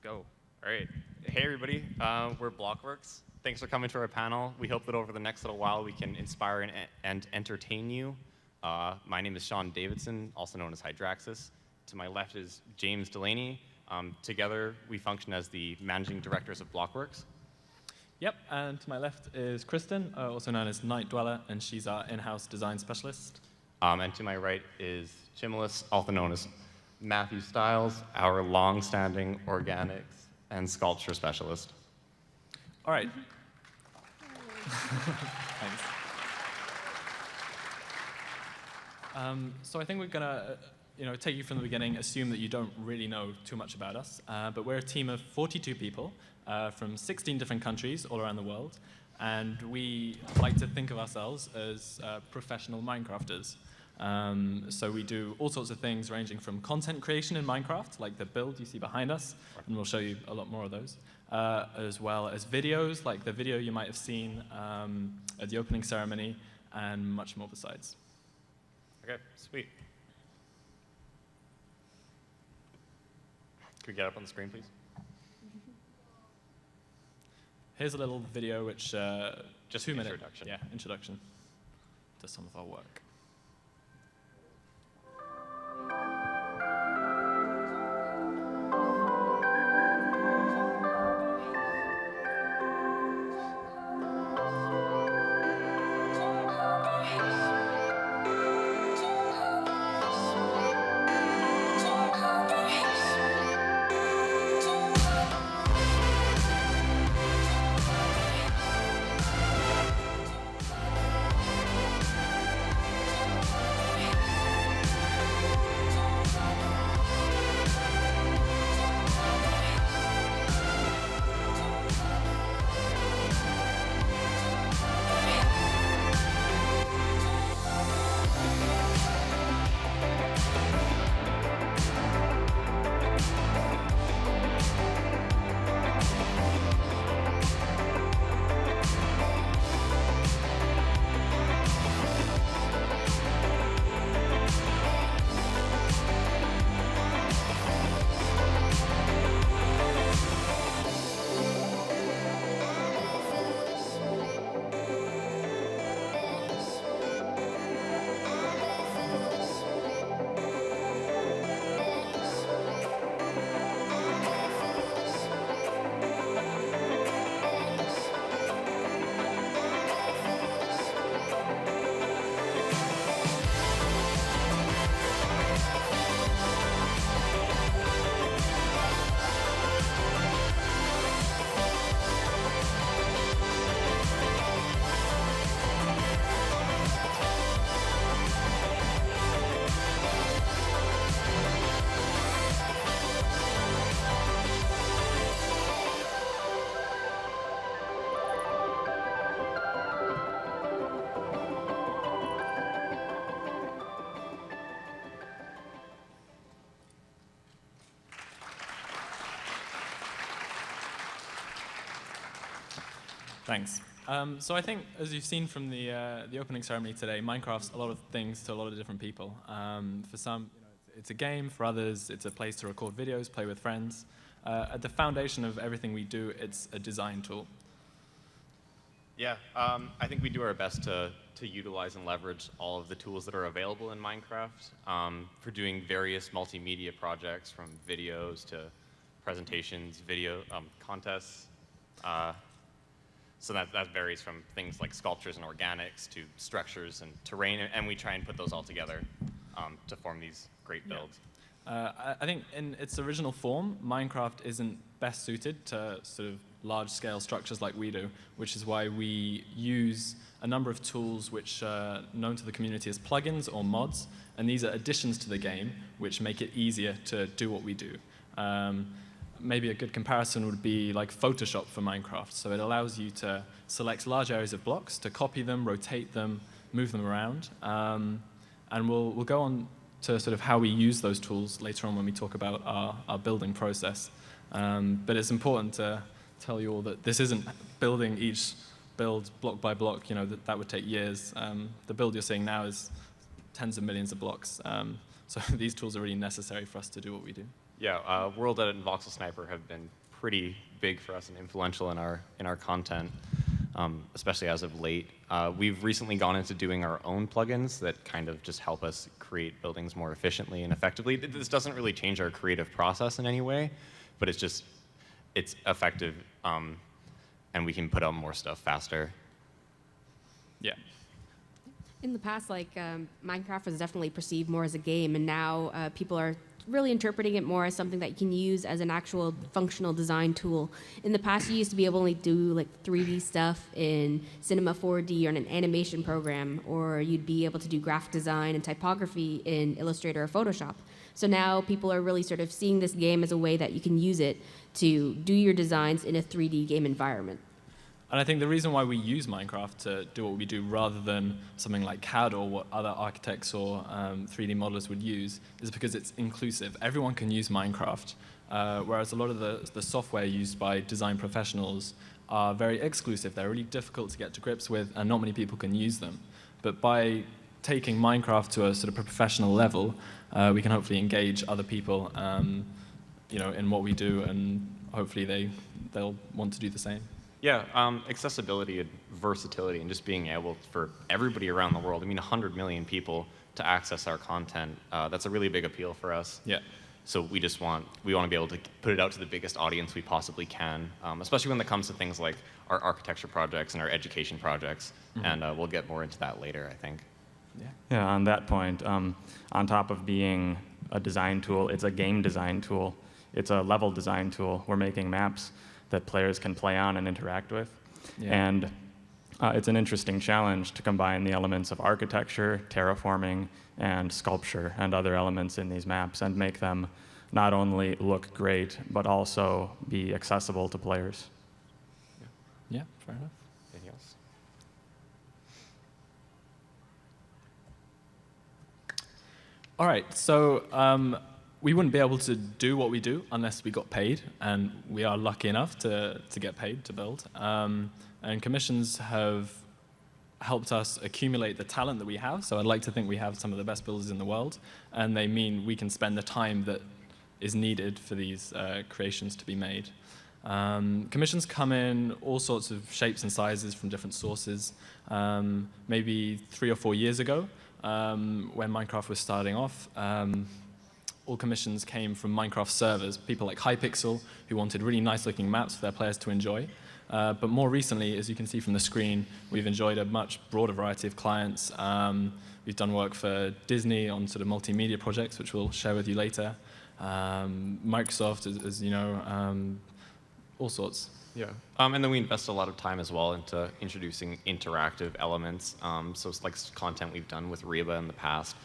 Go. All right. Hey, everybody. We're BlockWorks. Thanks for coming to our panel. We hope that over the next little while we can inspire and entertain you. My name is Sean Davidson, also known as Hydraxis. To my left is James Delaney. Together, we function as the managing directors of BlockWorks. Yep, and to my left is Kristen, also known as Night Dweller, and she's our in-house design specialist. And to my right is Chimelis, also known as Matthew Stiles, our long-standing organics and sculpture specialist. All right. Thanks. So I think we're going to take you from the beginning, assume that you don't really know too much about us, but we're a team of 42 people from 16 different countries all around the world, and we like to think of ourselves as professional Minecrafters. So we do all sorts of things ranging from content creation in Minecraft, like the build you see behind us, and we'll show you a lot more of those, as well as videos, like the video you might have seen at the opening ceremony, and much more besides. Okay, sweet. Can we get up on the screen, please? Here's a little video which, just 2 minute introduction. Yeah, introduction to some of our work. Thanks. So I think, as you've seen from the opening ceremony today, Minecraft's a lot of things to a lot of different people. For some, it's a game. For others, it's a place to record videos, play with friends. At the foundation of everything we do, it's a design tool. Yeah, I think we do our best to utilize and leverage all of the tools that are available in Minecraft for doing various multimedia projects, from videos to presentations, video contests. So that varies from things like sculptures and organics to structures and terrain, and we try and put those all together to form these great builds. I think in its original form, Minecraft isn't best suited to sort of large-scale structures like we do, which is why we use a number of tools which are known to the community as plugins or mods, and these are additions to the game which make it easier to do what we do. Maybe a good comparison would be like Photoshop for Minecraft. So it allows you to select large areas of blocks, to copy them, rotate them, move them around. And we'll go on to sort of how we use those tools later on when we talk about our building process. But it's important to tell you all that this isn't building each build block by block. That would take years. The build you're seeing now is tens of millions of blocks. So these tools are really necessary for us to do what we do. Yeah, World Edit and Voxel Sniper have been pretty big for us and influential in our content, especially as of late. We've recently gone into doing our own plugins that kind of just help us create buildings more efficiently and effectively. This doesn't really change our creative process in any way, but it's effective, and we can put out more stuff faster. Yeah. In the past, Minecraft was definitely perceived more as a game, and now people are really interpreting it more as something that you can use as an actual functional design tool. In the past, you used to be able to do 3D stuff in Cinema 4D or in an animation program, or you'd be able to do graphic design and typography in Illustrator or Photoshop. So now people are really sort of seeing this game as a way that you can use it to do your designs in a 3D game environment. And I think the reason why we use Minecraft to do what we do rather than something like CAD or what other architects or 3D modelers would use is because it's inclusive. Everyone can use Minecraft, whereas a lot of the software used by design professionals are very exclusive. They're really difficult to get to grips with, and not many people can use them. But by taking Minecraft to a sort of professional level, we can hopefully engage other people in what we do, and hopefully they'll want to do the same. Yeah, accessibility and versatility and just being able for everybody around the world, 100 million people to access our content, that's a really big appeal for us. Yeah. So we want to be able to put it out to the biggest audience we possibly can, especially when it comes to things like our architecture projects and our education projects, and we'll get more into that later, I think. Yeah, on that point, on top of being a design tool, it's a game design tool. It's a level design tool. We're making maps that players can play on and interact with. Yeah. And it's an interesting challenge to combine the elements of architecture, terraforming, and sculpture and other elements in these maps and make them not only look great, but also be accessible to players. Yeah, fair enough. Anything else? All right, so we wouldn't be able to do what we do unless we got paid, and we are lucky enough to get paid to build. And commissions have helped us accumulate the talent that we have, so I'd like to think we have some of the best builders in the world, and they mean we can spend the time that is needed for these creations to be made. Commissions come in all sorts of shapes and sizes from different sources. Maybe 3 or 4 years ago, when Minecraft was starting off, all commissions came from Minecraft servers, people like Hypixel, who wanted really nice-looking maps for their players to enjoy. But more recently, as you can see from the screen, we've enjoyed a much broader variety of clients. We've done work for Disney on sort of multimedia projects, which we'll share with you later. Microsoft, as you know, all sorts. Yeah, and then we invest a lot of time as well into introducing interactive elements. So it's like content we've done with Reba in the past.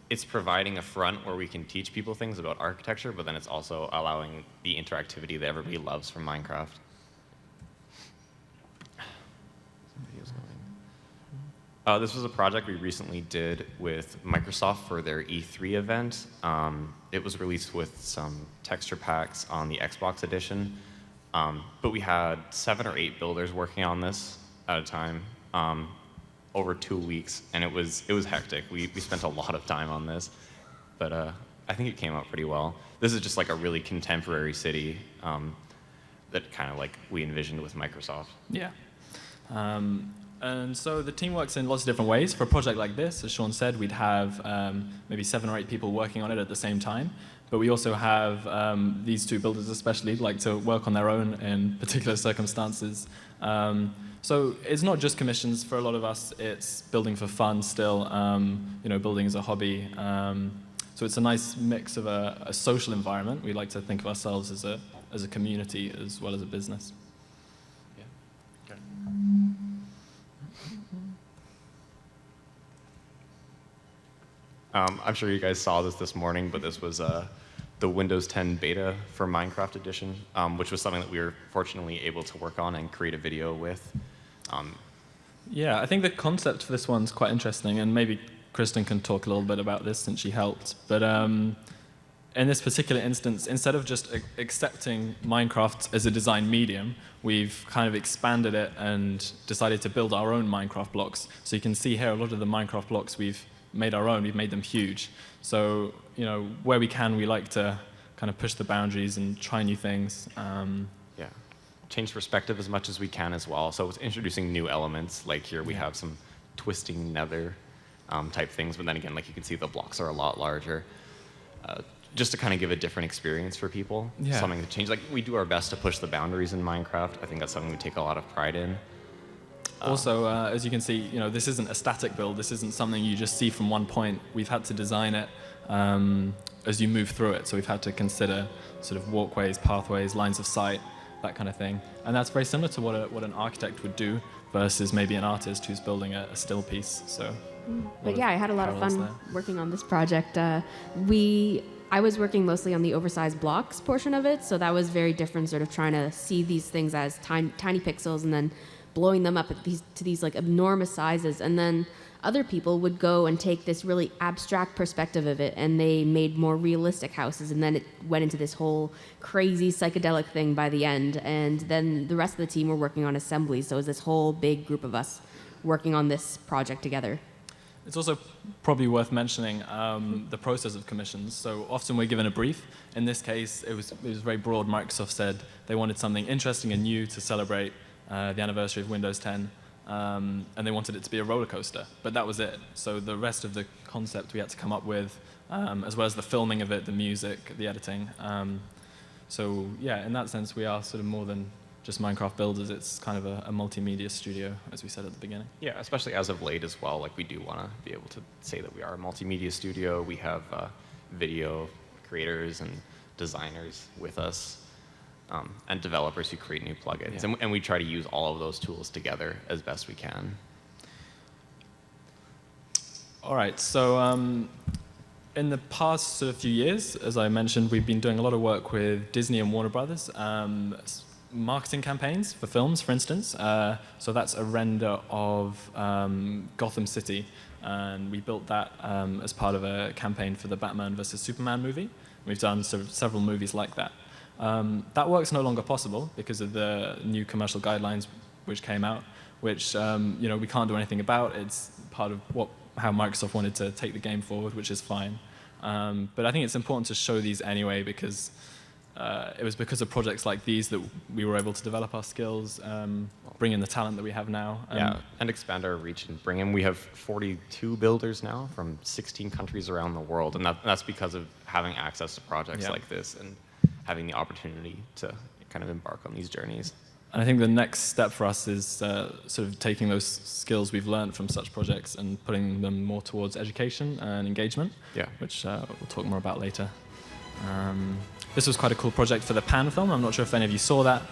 It's providing a front where we can teach people things about architecture, but then it's also allowing the interactivity that everybody loves from Minecraft. This was a project we recently did with Microsoft for their E3 event. It was released with some texture packs on the Xbox edition, but we had 7 or 8 builders working on this at a time. Over 2 weeks, and it was hectic. We spent a lot of time on this, but I think it came out pretty well. This is just like a really contemporary city that kind of like we envisioned with Microsoft. Yeah. And so the team works in lots of different ways. For a project like this, as Sean said, we'd have maybe 7 or 8 people working on it at the same time. But we also have these 2 builders especially like to work on their own in particular circumstances. So it's not just commissions for a lot of us, it's building for fun still, building as a hobby. So it's a nice mix of a social environment. We like to think of ourselves as a community as well as a business. Yeah. Okay. I'm sure you guys saw this morning, but this was the Windows 10 beta for Minecraft Edition, which was something that we were fortunately able to work on and create a video with. Yeah, I think the concept for this one's quite interesting, and maybe Kristen can talk a little bit about this since she helped. But in this particular instance, instead of just accepting Minecraft as a design medium, we've kind of expanded it and decided to build our own Minecraft blocks. So you can see here a lot of the Minecraft blocks we've made our own. We've made them huge. So where we can, we like to kind of push the boundaries and try new things. Yeah, change perspective as much as we can as well. So it's introducing new elements, like here we have some twisting nether type things, but then again, like you can see the blocks are a lot larger. Just to kind of give a different experience for people, something to change. Like we do our best to push the boundaries in Minecraft. I think that's something we take a lot of pride in. Also, as you can see, this isn't a static build. This isn't something you just see from one point. We've had to design it as you move through it. So we've had to consider sort of walkways, pathways, lines of sight, that kind of thing. And that's very similar to what an architect would do versus maybe an artist who's building a still piece. So, but yeah, I had a lot of fun working on this project. I was working mostly on the oversized blocks portion of it, so that was very different, sort of trying to see these things as tiny pixels and then blowing them up to these like enormous sizes. And then other people would go and take this really abstract perspective of it, and they made more realistic houses, and then it went into this whole crazy psychedelic thing by the end. And then the rest of the team were working on assemblies, so it was this whole big group of us working on this project together. It's also probably worth mentioning the process of commissions. So often we're given a brief. In this case, it was very broad. Microsoft said they wanted something interesting and new to celebrate the anniversary of Windows 10, and they wanted it to be a roller coaster. But that was it. So the rest of the concept we had to come up with, as well as the filming of it, the music, the editing. So yeah, in that sense, we are sort of more than just Minecraft builders. It's kind of a multimedia studio, as we said at the beginning. Yeah, especially as of late as well. Like we do want to be able to say that we are a multimedia studio. We have video creators and designers with us, and developers who create new plugins. Yeah. And we try to use all of those tools together as best we can. All right, so in the past sort of few years, as I mentioned, we've been doing a lot of work with Disney and Warner Brothers. Marketing campaigns for films, for instance. So that's a render of Gotham City, and we built that as part of a campaign for the Batman vs. Superman movie. We've done sort of several movies like that. That work's no longer possible because of the new commercial guidelines which came out, which we can't do anything about. It's part of how Microsoft wanted to take the game forward, which is fine. But I think it's important to show these anyway because it was because of projects like these that we were able to develop our skills, bring in the talent that we have now. And expand our reach and bring in. We have 42 builders now from 16 countries around the world, and that's because of having access to projects like this and having the opportunity to kind of embark on these journeys. And I think the next step for us is sort of taking those skills we've learned from such projects and putting them more towards education and engagement, which we'll talk more about later. This was quite a cool project for the Pan film. I'm not sure if any of you saw that.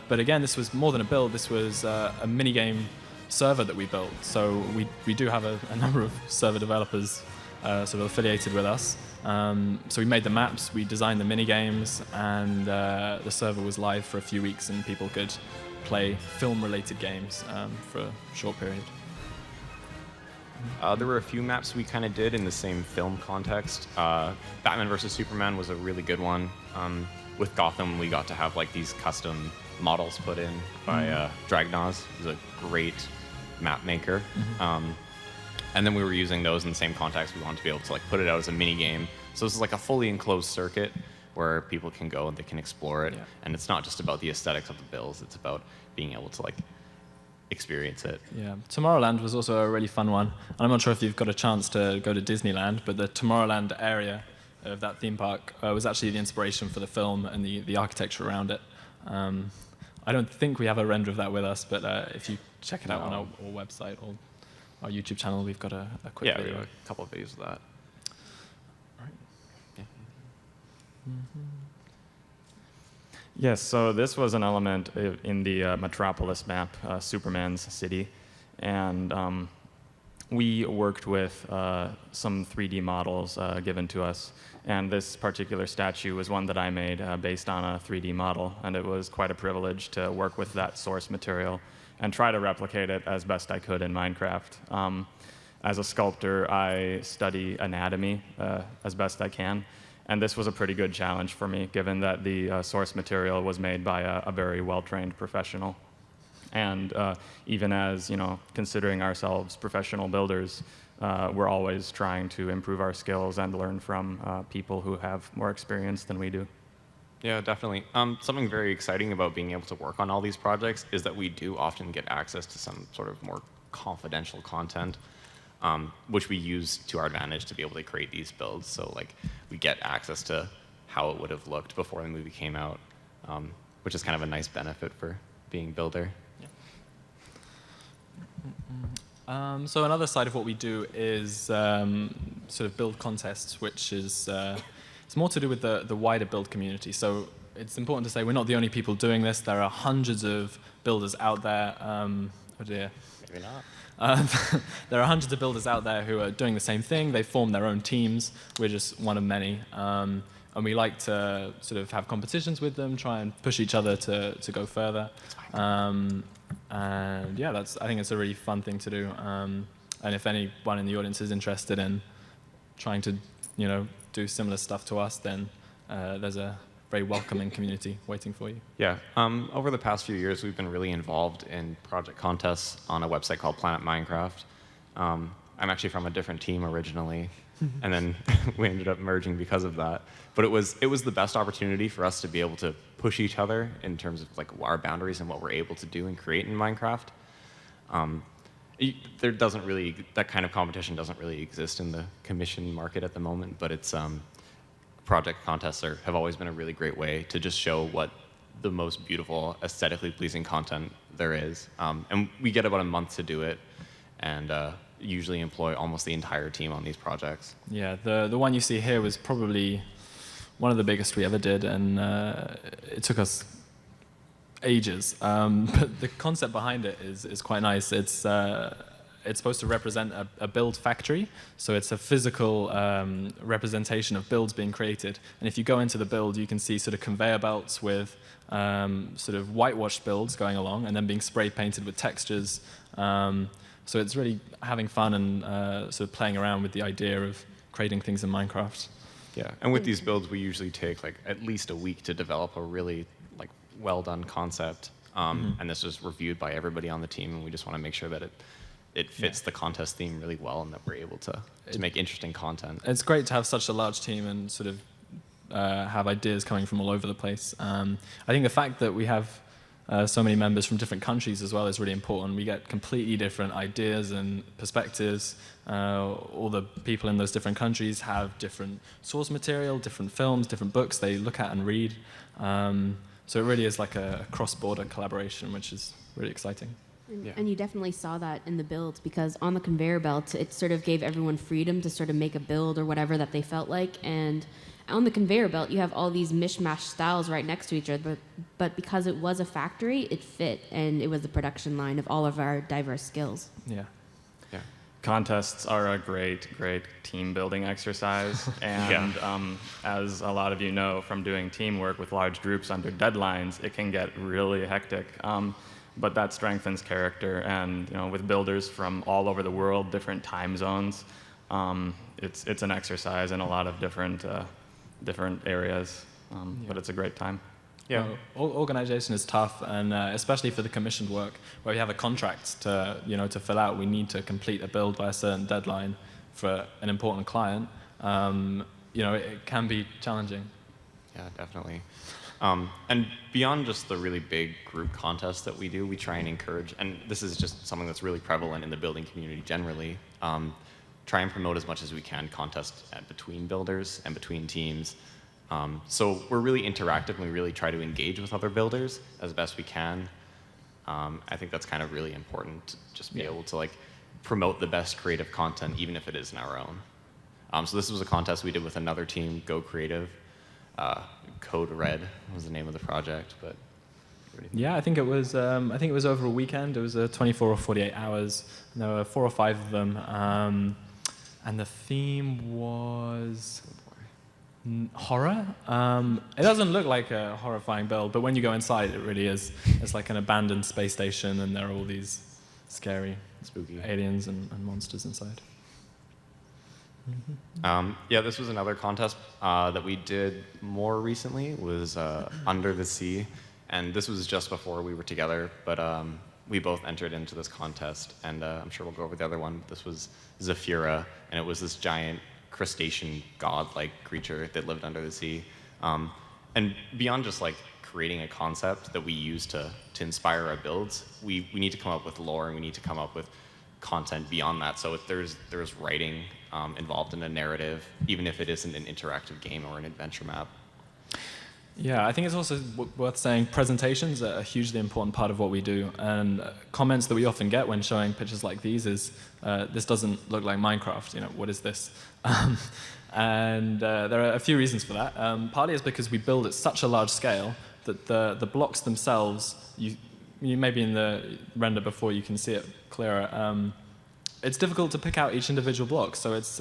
But again, this was more than a build. This was a minigame server that we built. So we do have a number of server developers sort of affiliated with us. So we made the maps, we designed the minigames, and the server was live for a few weeks, and people could play film-related games for a short period. There were a few maps we kind of did in the same film context. Batman vs. Superman was a really good one. With Gotham, we got to have like these custom models put in by Dragnaz, who's a great map maker. And then we were using those in the same context. We wanted to be able to like put it out as a mini game. So this is like a fully enclosed circuit where people can go and they can explore it. And it's not just about the aesthetics of the builds. It's about being able to like experience it. Yeah, Tomorrowland was also a really fun one. And I'm not sure if you've got a chance to go to Disneyland, but the Tomorrowland area of that theme park was actually the inspiration for the film and the architecture around it. I don't think we have a render of that with us, but if you check it out on our website or our YouTube channel, we've got a quick video. Yeah, we have a couple of videos of that. Right. Yeah. Yes, so this was an element in the Metropolis map, Superman's city. And we worked with some 3D models given to us. And this particular statue was one that I made based on a 3D model. And it was quite a privilege to work with that source material and try to replicate it as best I could in Minecraft. As a sculptor, I study anatomy as best I can. And this was a pretty good challenge for me, given that the source material was made by a very well-trained professional. And even as, considering ourselves professional builders, we're always trying to improve our skills and learn from people who have more experience than we do. Yeah, definitely. Something very exciting about being able to work on all these projects is that we do often get access to some sort of more confidential content, which we use to our advantage to be able to create these builds. So like we get access to how it would have looked before the movie came out, which is kind of a nice benefit for being builder. So another side of what we do is sort of build contests, which is it's more to do with the wider build community. So it's important to say we're not the only people doing this. There are hundreds of builders out there. Oh dear. Maybe not. There are hundreds of builders out there who are doing the same thing. They form their own teams. We're just one of many. And we like to sort of have competitions with them, try and push each other to go further. And yeah, I think it's a really fun thing to do. And if anyone in the audience is interested in trying to, do similar stuff to us, then there's a very welcoming community waiting for you. Yeah. Over the past few years, we've been really involved in project contests on a website called Planet Minecraft. I'm actually from a different team originally, and then we ended up merging because of that. But it was the best opportunity for us to be able to push each other in terms of like our boundaries and what we're able to do and create in Minecraft. That kind of competition doesn't really exist in the commission market at the moment, but it's project contests have always been a really great way to just show what the most beautiful, aesthetically pleasing content there is. And we get about a month to do it, and usually employ almost the entire team on these projects. Yeah, the one you see here was probably one of the biggest we ever did, and it took us ages. But the concept behind it is quite nice. It's supposed to represent a build factory, so it's a physical representation of builds being created. And if you go into the build, you can see sort of conveyor belts with sort of whitewashed builds going along, and then being spray painted with textures. So it's really having fun and sort of playing around with the idea of creating things in Minecraft. Yeah, and with these builds, we usually take like at least a week to develop a really like well-done concept, and this is reviewed by everybody on the team, and we just want to make sure that it fits the contest theme really well, and that we're able to make interesting content. It's great to have such a large team and sort of have ideas coming from all over the place. I think the fact that we have so many members from different countries as well is really important. We get completely different ideas and perspectives. All the people in those different countries have different source material, different films, different books they look at and read. So it really is like a cross-border collaboration, which is really exciting. And you definitely saw that in the builds, because on the conveyor belt, it sort of gave everyone freedom to sort of make a build or whatever that they felt like. And on the conveyor belt, you have all these mishmash styles right next to each other, but because it was a factory, it fit, and it was the production line of all of our diverse skills. Yeah. Contests are a great team building exercise, and as a lot of you know from doing teamwork with large groups under deadlines, it can get really hectic. But that strengthens character, and with builders from all over the world, different time zones, it's an exercise in a lot of different areas, but it's a great time. Yeah. Organization is tough, and especially for the commissioned work, where we have a contract to fill out. We need to complete a build by a certain deadline for an important client. It can be challenging. Yeah, definitely. And beyond just the really big group contests that we do, we try and encourage, and this is just something that's really prevalent in the building community generally, try and promote as much as we can contests between builders and between teams. So we're really interactive, and we really try to engage with other builders as best we can. I think that's kind of really important, to just be able to promote the best creative content, even if it isn't our own. So this was a contest we did with another team, Go Creative. Code Red was the name of the project, but yeah, I think it was over a weekend. It was 24 or 48 hours, and there were 4 or 5 of them, and the theme was horror. It doesn't look like a horrifying build, but when you go inside, it really is. It's like an abandoned space station, and there are all these scary, spooky aliens and monsters inside. Yeah, this was another contest that we did more recently. It was Under the Sea, and this was just before we were together, but we both entered into this contest, and I'm sure we'll go over the other one. This was Zephyra, and it was this giant crustacean god-like creature that lived under the sea. And beyond just like creating a concept that we use to inspire our builds, we need to come up with lore, and we need to come up with content beyond that. So if there's writing involved in a narrative, even if it isn't an interactive game or an adventure map. Yeah, I think it's also worth saying presentations are a hugely important part of what we do. And comments that we often get when showing pictures like these is, this doesn't look like Minecraft, you know, what is this? And there are a few reasons for that. Partly is because we build at such a large scale that the blocks themselves, you maybe in the render before you can see it clearer, it's difficult to pick out each individual block, so it's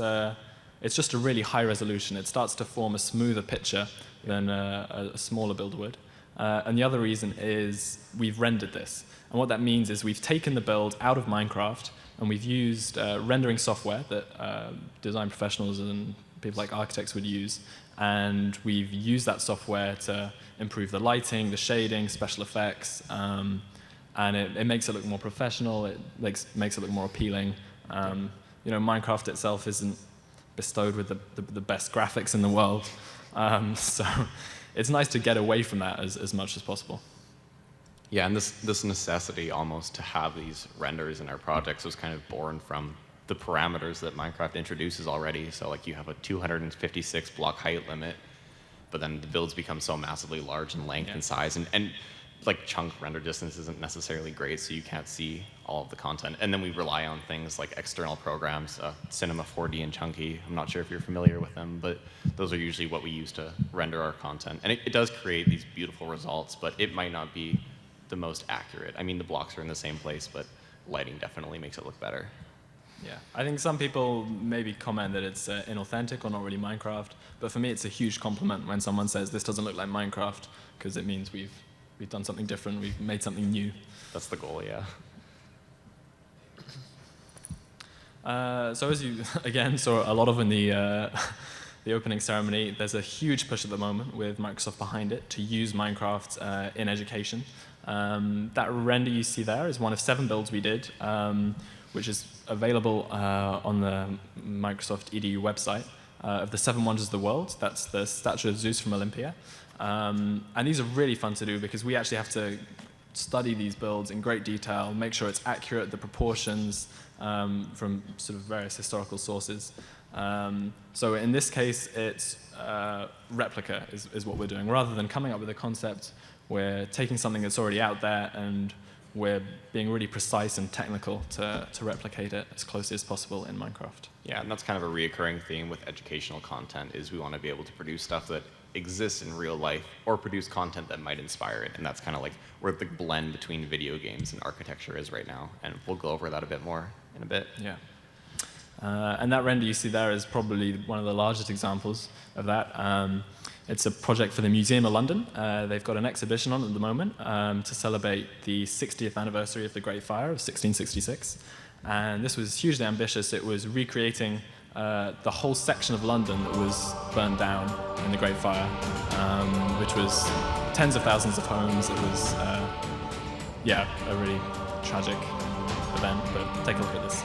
just a really high resolution. It starts to form a smoother picture than a smaller build would. And the other reason is we've rendered this. And what that means is we've taken the build out of Minecraft, and we've used rendering software that design professionals and people like architects would use, and we've used that software to improve the lighting, the shading, special effects, and it makes it look more professional, it makes it look more appealing. You know, Minecraft itself isn't bestowed with the best graphics in the world, so it's nice to get away from that as much as possible. Yeah, and this necessity almost to have these renders in our projects was kind of born from the parameters that Minecraft introduces already. So like you have a 256 block height limit, but then the builds become so massively large in length and size, and like chunk render distance isn't necessarily great, so you can't see all of the content. And then we rely on things like external programs, Cinema 4D and Chunky. I'm not sure if you're familiar with them, but those are usually what we use to render our content. And it does create these beautiful results, but it might not be the most accurate. I mean, the blocks are in the same place, but lighting definitely makes it look better. Yeah, I think some people maybe comment that it's inauthentic or not really Minecraft, but for me it's a huge compliment when someone says this doesn't look like Minecraft, because it means we've done something different, we've made something new. That's the goal, yeah. So as you, again, saw a lot of in the opening ceremony, there's a huge push at the moment with Microsoft behind it to use Minecraft in education. That render you see there is one of 7 builds we did, which is available on the Microsoft EDU website, of the 7 wonders of the world. That's the statue of Zeus from Olympia. And these are really fun to do because we actually have to study these builds in great detail, make sure it's accurate, the proportions from sort of various historical sources. So in this case, it's replica is what we're doing. Rather than coming up with a concept, we're taking something that's already out there and we're being really precise and technical to replicate it as closely as possible in Minecraft. Yeah, and that's kind of a reoccurring theme with educational content, is we want to be able to produce stuff that exists in real life or produce content that might inspire it. And that's kind of like where the blend between video games and architecture is right now. And we'll go over that a bit more in a bit. Yeah. And that render you see there is probably one of the largest examples of that. It's a project for the Museum of London. They've got an exhibition on at the moment to celebrate the 60th anniversary of the Great Fire of 1666. And this was hugely ambitious. It was recreating the whole section of London that was burned down in the Great Fire, which was tens of thousands of homes. It was, yeah, a really tragic event, but take a look at this.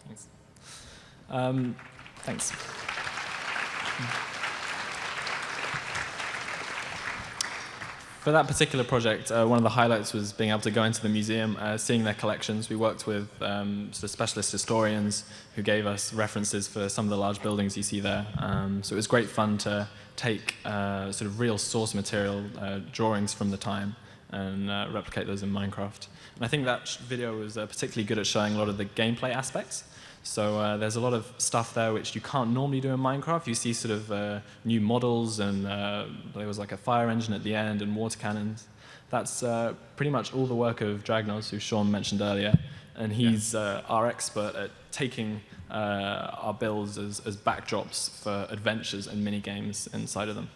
Thanks. Thanks. For that particular project, one of the highlights was being able to go into the museum, seeing their collections. We worked with sort of specialist historians who gave us references for some of the large buildings you see there. So it was great fun to take sort of real source material, drawings from the time, and replicate those in Minecraft. And I think that video was particularly good at showing a lot of the gameplay aspects. So there's a lot of stuff there which you can't normally do in Minecraft. You see sort of new models, and there was like a fire engine at the end and water cannons. That's pretty much all the work of Dragnos, who Sean mentioned earlier. And he's our expert at taking our builds as backdrops for adventures and mini-games inside of them.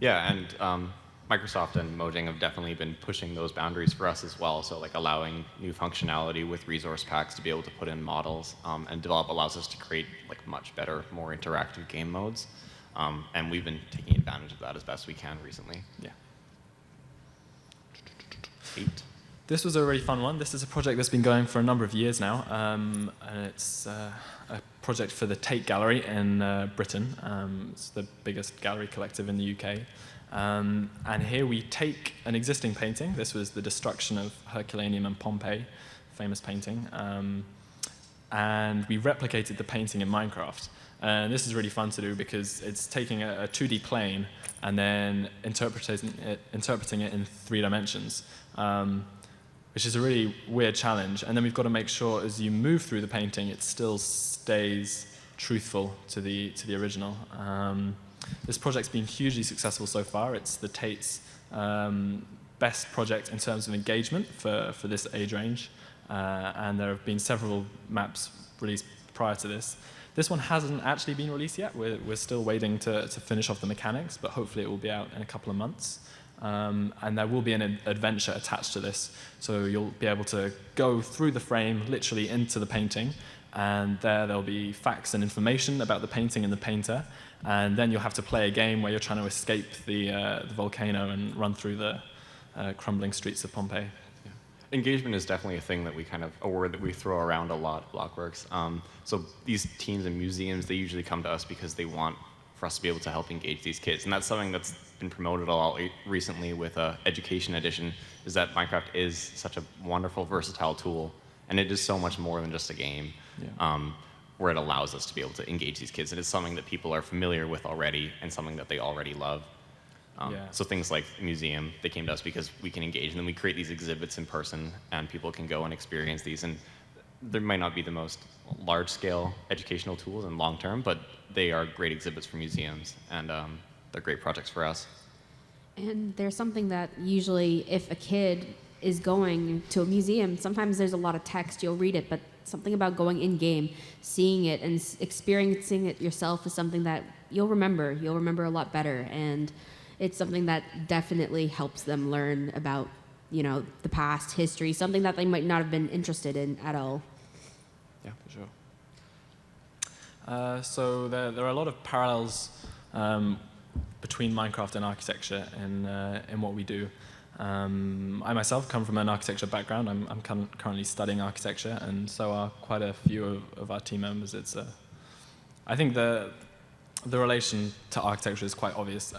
Yeah, and Microsoft and Mojang have definitely been pushing those boundaries for us as well. So like allowing new functionality with resource packs to be able to put in models and develop allows us to create like much better, more interactive game modes. And we've been taking advantage of that as best we can recently. Yeah. 8. This was a really fun one. This is a project that's been going for a number of years now. And it's a project for the Tate Gallery in Britain. It's the biggest gallery collective in the UK. And here we take an existing painting. This was the destruction of Herculaneum and Pompeii, famous painting. And we replicated the painting in Minecraft. And this is really fun to do because it's taking a 2D plane and then interpreting it in 3 dimensions, which is a really weird challenge. And then we've got to make sure as you move through the painting, it still stays truthful to the original. This project's been hugely successful so far. It's the Tate's best project in terms of engagement for this age range. And there have been several maps released prior to this. This one hasn't actually been released yet. We're still waiting to finish off the mechanics, but hopefully it will be out in a couple of months. And there will be an adventure attached to this. So you'll be able to go through the frame, literally into the painting, and there'll be facts and information about the painting and the painter. And then you'll have to play a game where you're trying to escape the volcano and run through the crumbling streets of Pompeii. Yeah. Engagement is definitely a thing that a word that we throw around a lot at BlockWorks. So these teams and museums, they usually come to us because they want for us to be able to help engage these kids. And that's something that's been promoted a lot recently with Education Edition, is that Minecraft is such a wonderful, versatile tool. And it is so much more than just a game. Yeah. Where it allows us to be able to engage these kids. And it's something that people are familiar with already and something that they already love. So things like the museum, they came to us because we can engage, and then we create these exhibits in person, and people can go and experience these. And there might not be the most large-scale educational tools in long term, but they are great exhibits for museums, and they're great projects for us. And there's something that usually, if a kid is going to a museum, sometimes there's a lot of text, you'll read it, but something about going in-game, seeing it and experiencing it yourself is something that you'll remember a lot better, and it's something that definitely helps them learn about, the past, history, something that they might not have been interested in at all. Yeah, for sure. So there are a lot of parallels between Minecraft and architecture in what we do. I myself come from an architecture background. I'm currently studying architecture, and so are quite a few of our team members. I think the relation to architecture is quite obvious,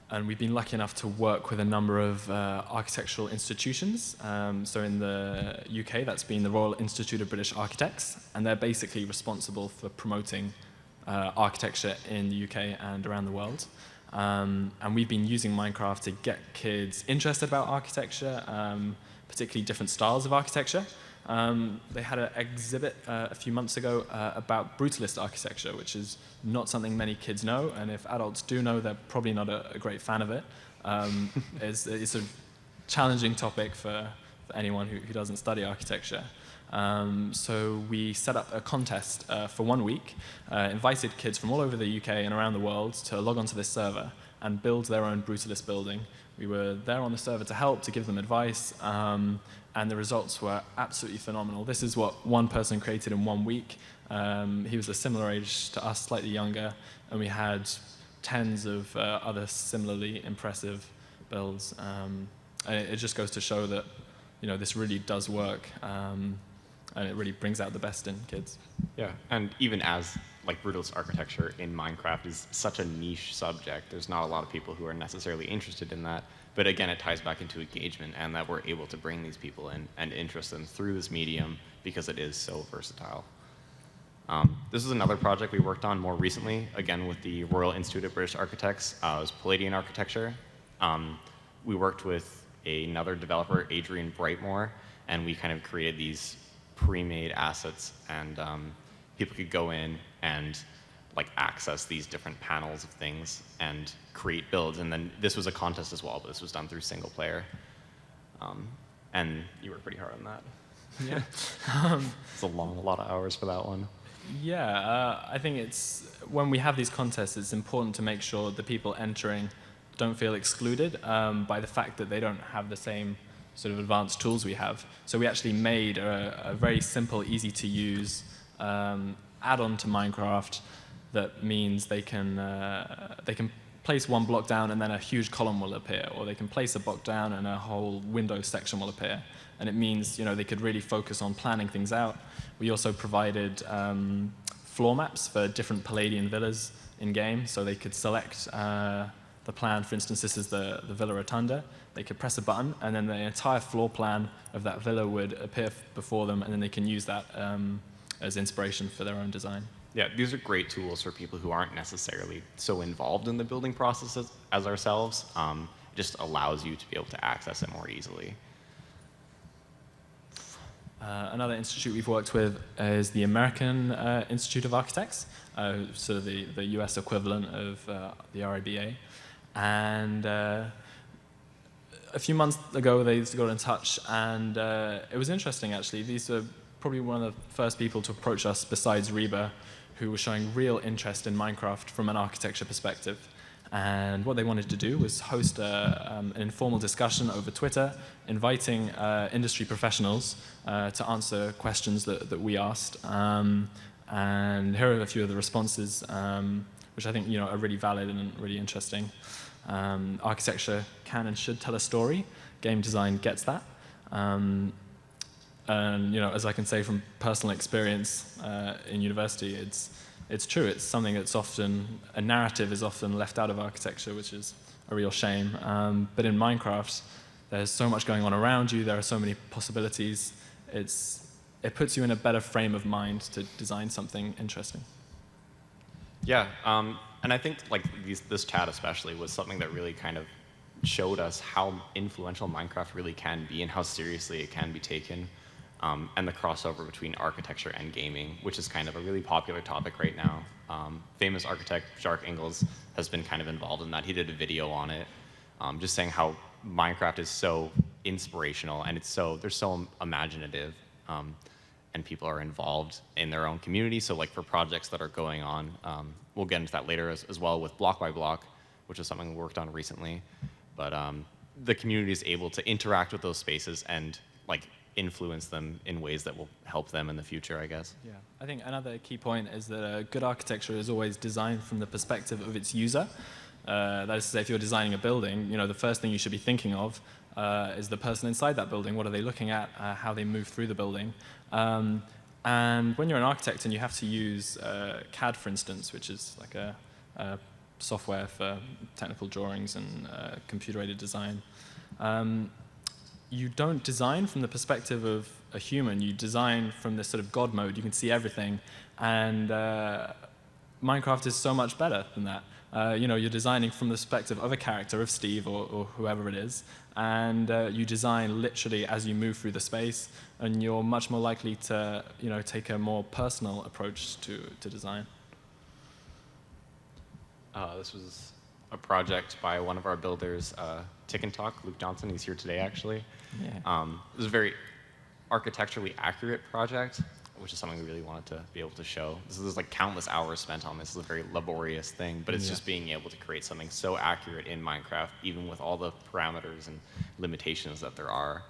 and we've been lucky enough to work with a number of architectural institutions. So in the UK, that's been the Royal Institute of British Architects, and they're basically responsible for promoting architecture in the UK and around the world. And we've been using Minecraft to get kids interested about architecture, particularly different styles of architecture. They had an exhibit a few months ago about brutalist architecture, which is not something many kids know, and if adults do know, they're probably not a great fan of it. It's a challenging topic for anyone who doesn't study architecture. So we set up a contest for 1 week, invited kids from all over the UK and around the world to log onto this server and build their own brutalist building. We were there on the server to help, to give them advice, and the results were absolutely phenomenal. This is what one person created in 1 week. He was a similar age to us, slightly younger, and we had tens of other similarly impressive builds. And it just goes to show that this really does work, and it really brings out the best in kids. Yeah, and even as brutalist architecture in Minecraft is such a niche subject, there's not a lot of people who are necessarily interested in that. But again, it ties back into engagement, and that we're able to bring these people in and interest them through this medium because it is so versatile. This is another project we worked on more recently, again with the Royal Institute of British Architects. It was Palladian architecture. We worked with another developer, Adrian Brightmore, and we kind of created these pre-made assets, and people could go in and access these different panels of things and create builds. And then this was a contest as well, but this was done through single player. And you worked pretty hard on that. Yeah. It's a lot of hours for that one. Yeah, I think when we have these contests, it's important to make sure the people entering don't feel excluded by the fact that they don't have the same sort of advanced tools we have. So we actually made a very simple, easy to use add-on to Minecraft that means they can place one block down and then a huge column will appear, or they can place a block down and a whole window section will appear. And it means they could really focus on planning things out. We also provided floor maps for different Palladian villas in-game, so they could select the plan. For instance, this is the Villa Rotunda. They could press a button, and then the entire floor plan of that villa would appear before them, and then they can use that as inspiration for their own design. Yeah, these are great tools for people who aren't necessarily so involved in the building process as ourselves. It just allows you to be able to access it more easily. Another institute we've worked with is the American Institute of Architects, sort of the US equivalent of the RIBA. And a few months ago, they got in touch, and it was interesting, actually. These are probably one of the first people to approach us, besides Reba, who were showing real interest in Minecraft from an architecture perspective. And what they wanted to do was host an informal discussion over Twitter, inviting industry professionals to answer questions that we asked. And here are a few of the responses, which I think are really valid and really interesting. Architecture can and should tell a story. Game design gets that. And as I can say from personal experience in university, it's true. It's something that's a narrative is often left out of architecture, which is a real shame. But in Minecraft, there's so much going on around you. There are so many possibilities. It puts you in a better frame of mind to design something interesting. Yeah, and I think this chat especially was something that really kind of showed us how influential Minecraft really can be and how seriously it can be taken. And the crossover between architecture and gaming, which is kind of a really popular topic right now. Famous architect Jark Ingels has been kind of involved in that. He did a video on it, just saying how Minecraft is so inspirational and they're so imaginative, and people are involved in their own community. So for projects that are going on, we'll get into that later as well with BlockByBlock, which is something we worked on recently. But the community is able to interact with those spaces and influence them in ways that will help them in the future, I guess. Yeah, I think another key point is that good architecture is always designed from the perspective of its user. That is to say, if you're designing a building, the first thing you should be thinking of is the person inside that building. What are they looking at? How they move through the building. And when you're an architect and you have to use CAD, for instance, which is a software for technical drawings and computer-aided design, you don't design from the perspective of a human. You design from this sort of God mode. You can see everything. And Minecraft is so much better than that. You're designing from the perspective of a character, of Steve or whoever it is. And you design literally as you move through the space. And you're much more likely to take a more personal approach to design. This was a project by one of our builders, Tick and Talk, Luke Johnson. He's here today, actually. Yeah. It was a very architecturally accurate project, which is something we really wanted to be able to show. There's countless hours spent on this. It's a very laborious thing, but it's just being able to create something so accurate in Minecraft, even with all the parameters and limitations that there are.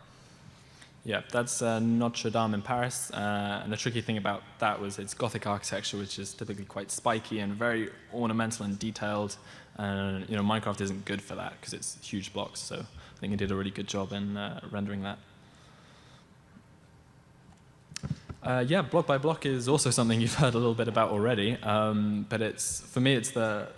Yeah, that's Notre Dame in Paris. And the tricky thing about that was it's Gothic architecture, which is typically quite spiky and very ornamental and detailed. And Minecraft isn't good for that because it's huge blocks. So I think it did a really good job in rendering that. Yeah, block by block is also something you've heard a little bit about already, but for me it's the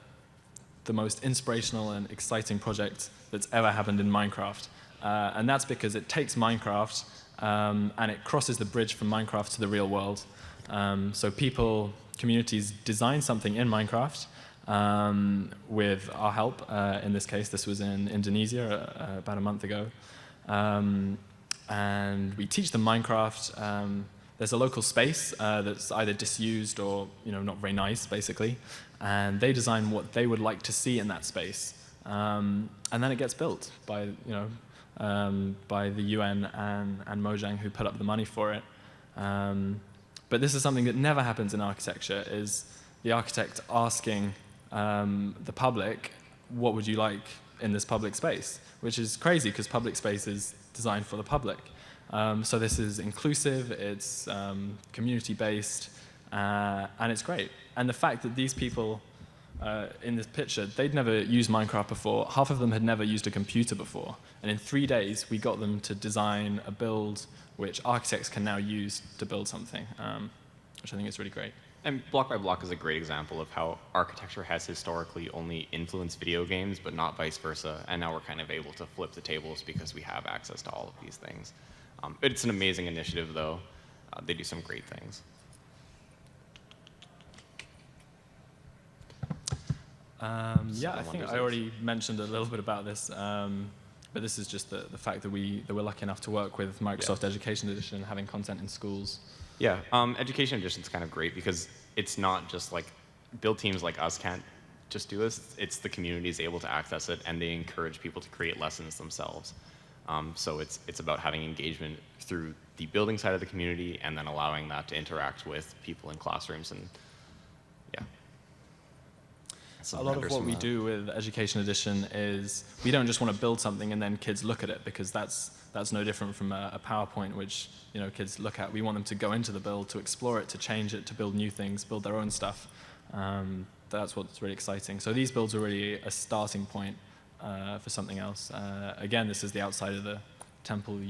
most inspirational and exciting project that's ever happened in Minecraft. And that's because it takes Minecraft and it crosses the bridge from Minecraft to the real world. So communities design something in Minecraft with our help. In this case, this was in Indonesia about a month ago. And we teach them Minecraft. There's a local space that's either disused or not very nice, basically. And they design what they would like to see in that space. And then it gets built by the UN and Mojang, who put up the money for it. But this is something that never happens in architecture, is the architect asking the public, what would you like in this public space? Which is crazy, because public space is designed for the public. So this is inclusive, it's community-based, and it's great. And the fact that these people in this picture, they'd never used Minecraft before. Half of them had never used a computer before. And in 3 days, we got them to design a build which architects can now use to build something, which I think is really great. And Block by Block is a great example of how architecture has historically only influenced video games, but not vice versa. And now we're kind of able to flip the tables because we have access to all of these things. It's an amazing initiative, though. They do some great things. Yeah, I think I already mentioned a little bit about this, but this is just the fact that we're lucky enough to work with Microsoft Education Edition, having content in schools. Yeah, Education Edition is kind of great because it's not just like build teams like us can't just do this. It's the community is able to access it, and they encourage people to create lessons themselves. So it's about having engagement through the building side of the community and then allowing that to interact with people in classrooms. And yeah. A lot of what we do with Education Edition is we don't just want to build something and then kids look at it, because that's no different from a PowerPoint which kids look at. We want them to go into the build, to explore it, to change it, to build new things, build their own stuff. That's what's really exciting. So these builds are really a starting point for something else. Again, this is the outside of the temple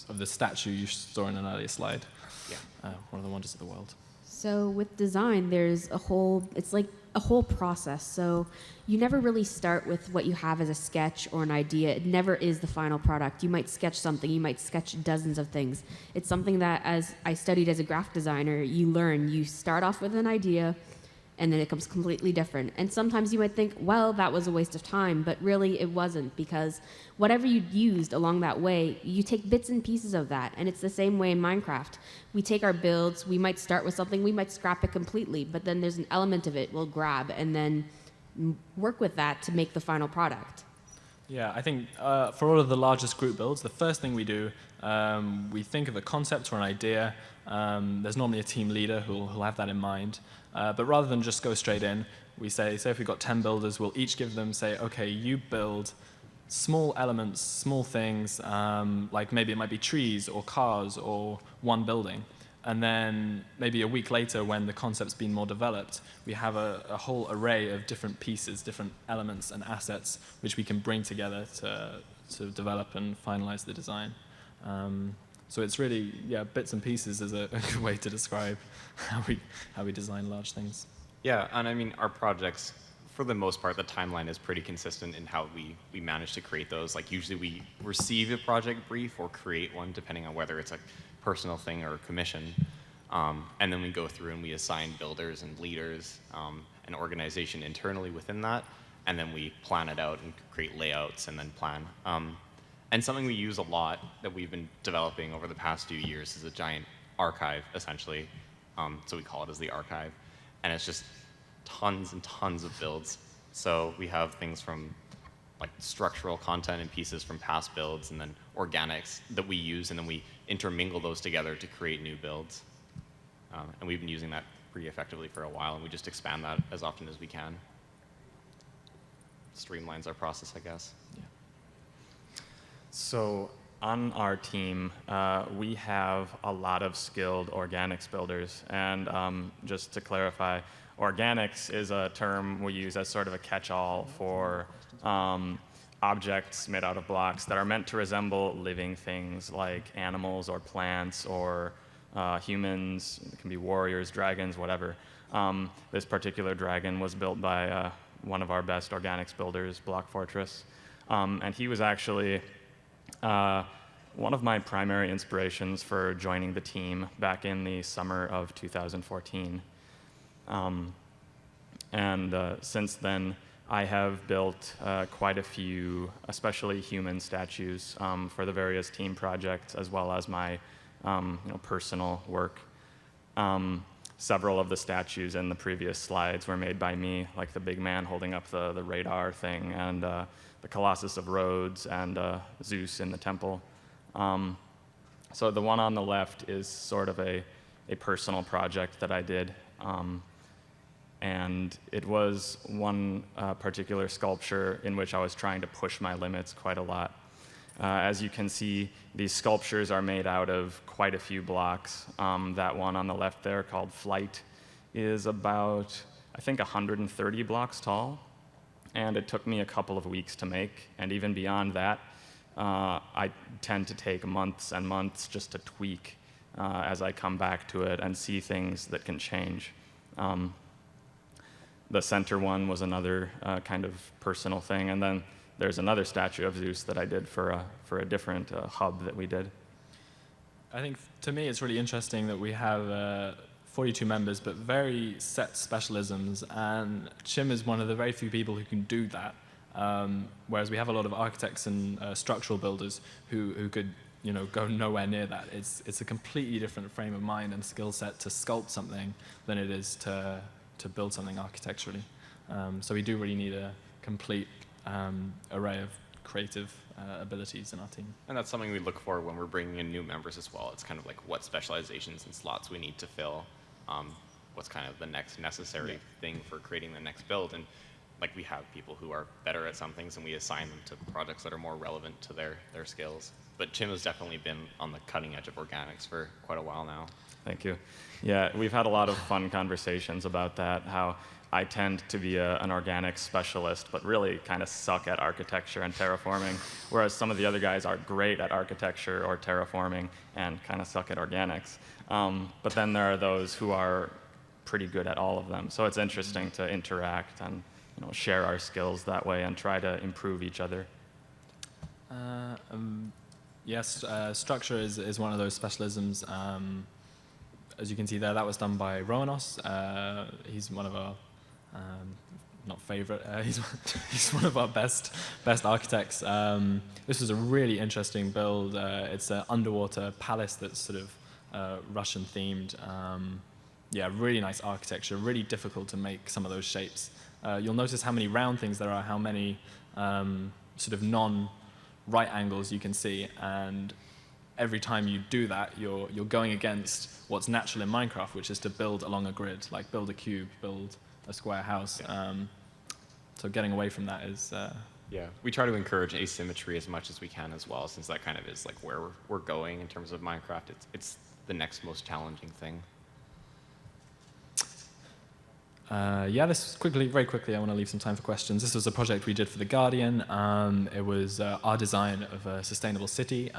of the statue you saw in an earlier slide. Yeah. One of the wonders of the world. So with design, it's like a whole process. So you never really start with what you have as a sketch or an idea. It never is the final product. You might sketch something, you might sketch dozens of things. It's something that, as I studied as a graphic designer, you learn. You start off with an idea, and then it becomes completely different. And sometimes you might think, well, that was a waste of time, but really it wasn't, because whatever you used along that way, you take bits and pieces of that. And it's the same way in Minecraft. We take our builds, we might start with something, we might scrap it completely, but then there's an element of it we'll grab and then work with that to make the final product. Yeah, I think for all of the largest group builds, the first thing we do, we think of a concept or an idea. There's normally a team leader who'll have that in mind. But rather than just go straight in, we say if we've got 10 builders, we'll each give them, say, okay, you build small elements, small things, like maybe it might be trees or cars or one building. And then maybe a week later, when the concept's been more developed, we have a whole array of different pieces, different elements and assets, which we can bring together to develop and finalize the design. So it's really, bits and pieces is a good way to describe how we design large things. Yeah, and I mean, our projects, for the most part, the timeline is pretty consistent in how we manage to create those. Like, usually we receive a project brief or create one, depending on whether it's a personal thing or a commission. And then we go through and we assign builders and leaders and organization internally within that. And then we plan it out and create layouts and then plan. And something we use a lot that we've been developing over the past few years is a giant archive, essentially. So we call it as the archive. And it's just tons and tons of builds. So we have things from like structural content and pieces from past builds, and then organics that we use, and then we intermingle those together to create new builds. And we've been using that pretty effectively for a while, and we just expand that as often as we can. Streamlines our process, I guess. Yeah. So on our team, we have a lot of skilled organics builders. And just to clarify, organics is a term we use as sort of a catch-all for objects made out of blocks that are meant to resemble living things like animals or plants or humans. It can be warriors, dragons, whatever. This particular dragon was built by one of our best organics builders, Block Fortress. And he was actually one of my primary inspirations for joining the team back in the summer of 2014. Since then, I have built quite a few, especially human statues, for the various team projects, as well as my personal work. Several of the statues in the previous slides were made by me, like the big man holding up the radar thing, and the Colossus of Rhodes, and Zeus in the temple. So the one on the left is sort of a personal project that I did. And it was one particular sculpture in which I was trying to push my limits quite a lot. As you can see, these sculptures are made out of quite a few blocks. That one on the left there, called Flight, is about, I think, 130 blocks tall. And it took me a couple of weeks to make. And even beyond that, I tend to take months and months just to tweak as I come back to it and see things that can change. The center one was another kind of personal thing. And then there's another statue of Zeus that I did for a different hub that we did. I think, to me, it's really interesting that we have 42 members, but very set specialisms. And Chim is one of the very few people who can do that. Whereas we have a lot of architects and structural builders who could go nowhere near that. It's a completely different frame of mind and skill set to sculpt something than it is to build something architecturally. So we do really need a complete array of creative abilities in our team. And that's something we look for when we're bringing in new members as well. It's kind of like what specializations and slots we need to fill. What's kind of the next necessary thing for creating the next build. And like, we have people who are better at some things, and we assign them to projects that are more relevant to their skills. But Chim has definitely been on the cutting edge of organics for quite a while now. Thank you. Yeah, we've had a lot of fun conversations about that, how I tend to be an organics specialist, but really kind of suck at architecture and terraforming, whereas some of the other guys are great at architecture or terraforming and kind of suck at organics. But then there are those who are pretty good at all of them. So it's interesting to interact and share our skills that way and try to improve each other. Yes, structure is one of those specialisms. As you can see there, that was done by Roanos. He's one of our, not favorite, he's one of our best architects. This was a really interesting build. It's an underwater palace that's sort of Russian themed. Yeah, really nice architecture, really difficult to make some of those shapes. You'll notice how many round things there are, how many sort of non-right angles you can see, and every time you do that, you're going against what's natural in Minecraft, which is to build along a grid, like build a cube, build a square house. Yeah. So getting away from that is... Yeah, we try to encourage asymmetry as much as we can as well, since that kind of is like where we're going in terms of Minecraft. It's the next most challenging thing. Yeah, very quickly, I want to leave some time for questions. This was a project we did for The Guardian. It was our design of a sustainable city.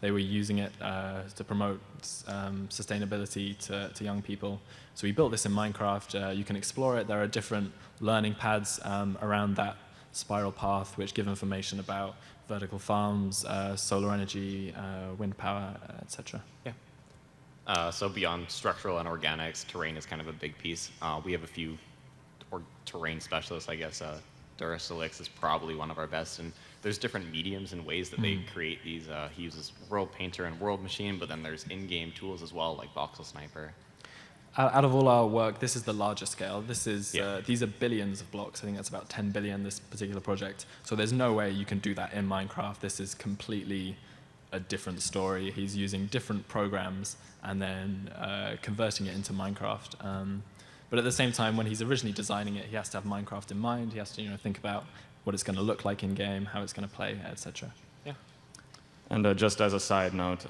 They were using it to promote sustainability to young people. So we built this in Minecraft. You can explore it. There are different learning paths around that spiral path, which give information about vertical farms, solar energy, wind power, etc. Yeah. So beyond structural and organics, terrain is kind of a big piece. We have a few terrain specialists, I guess. Durasolix is probably one of our best, and there's different mediums and ways that they create these. He uses World Painter and World Machine, but then there's in-game tools as well, like Voxel Sniper. Out of all our work, this is the largest scale. These are billions of blocks. I think that's about 10 billion, this particular project. So there's no way you can do that in Minecraft. This is completely a different story. He's using different programs and then converting it into Minecraft. But at the same time, when he's originally designing it, he has to have Minecraft in mind. He has to think about what it's going to look like in-game, how it's going to play, etc. Yeah. And just as a side note,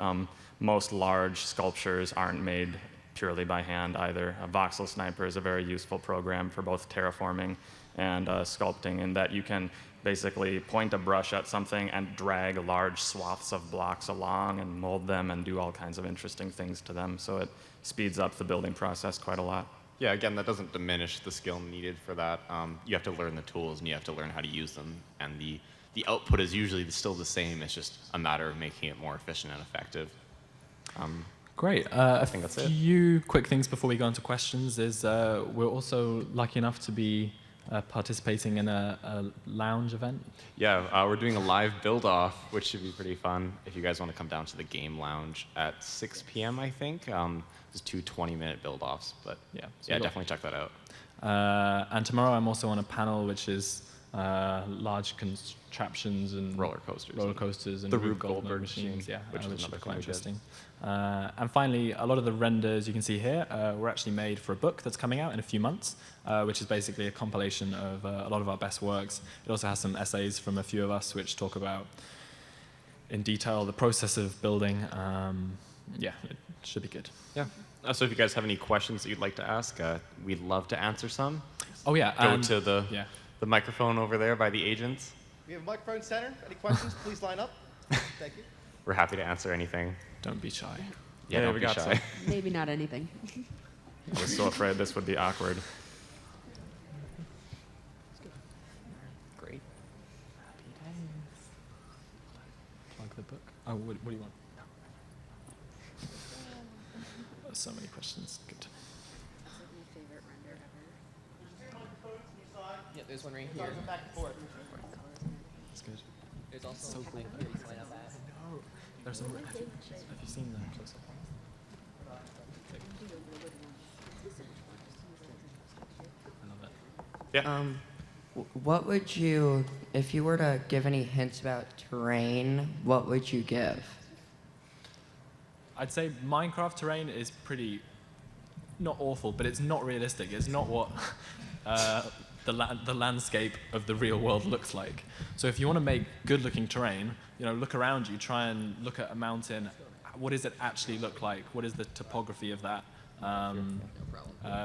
most large sculptures aren't made purely by hand either. Voxel Sniper is a very useful program for both terraforming and sculpting, in that you can basically point a brush at something and drag large swaths of blocks along and mold them and do all kinds of interesting things to them. So it speeds up the building process quite a lot. Yeah, again, that doesn't diminish the skill needed for that. You have to learn the tools and you have to learn how to use them. And the output is usually still the same. It's just a matter of making it more efficient and effective. Great. I think that's it. A few quick things before we go into questions is we're also lucky enough to be participating in a lounge event. Yeah, we're doing a live build-off, which should be pretty fun. If you guys want to come down to the game lounge at 6 p.m., I think. There's 2 20-minute build-offs, but Yeah, yeah, definitely check that out. And tomorrow I'm also on a panel which is large contraptions and Roller coasters. and The Rube Rube Goldberg Goldberg machines, machine, yeah, which is should another be quite thing we did. interesting. And finally, a lot of the renders you can see here were actually made for a book that's coming out in a few months, which is basically a compilation of a lot of our best works. It also has some essays from a few of us which talk about, in detail, the process of building. Yeah, it should be good. Yeah. So if you guys have any questions that you'd like to ask, we'd love to answer some. Oh yeah, Go and- to the yeah. microphone over there by the agents. We have a microphone center. Any questions? Please line up. Thank you. We're happy to answer anything. Don't be shy. Yeah, don't we be got shy. Maybe not anything. I was so afraid this would be awkward. Great. Plug the book. Oh, what do you want? So many questions. Good. Yeah, there's one right here. Back and forth. That's good. There's also So one cool. here you can line up at. No, there's some. Have you seen the close-up one? I love it. Yeah. What would you, if you were to give any hints about terrain, what would you give? I'd say Minecraft terrain is pretty, not awful, but it's not realistic. It's not what the landscape of the real world looks like. So if you want to make good-looking terrain, look around you, try and look at a mountain. What does it actually look like? What is the topography of that?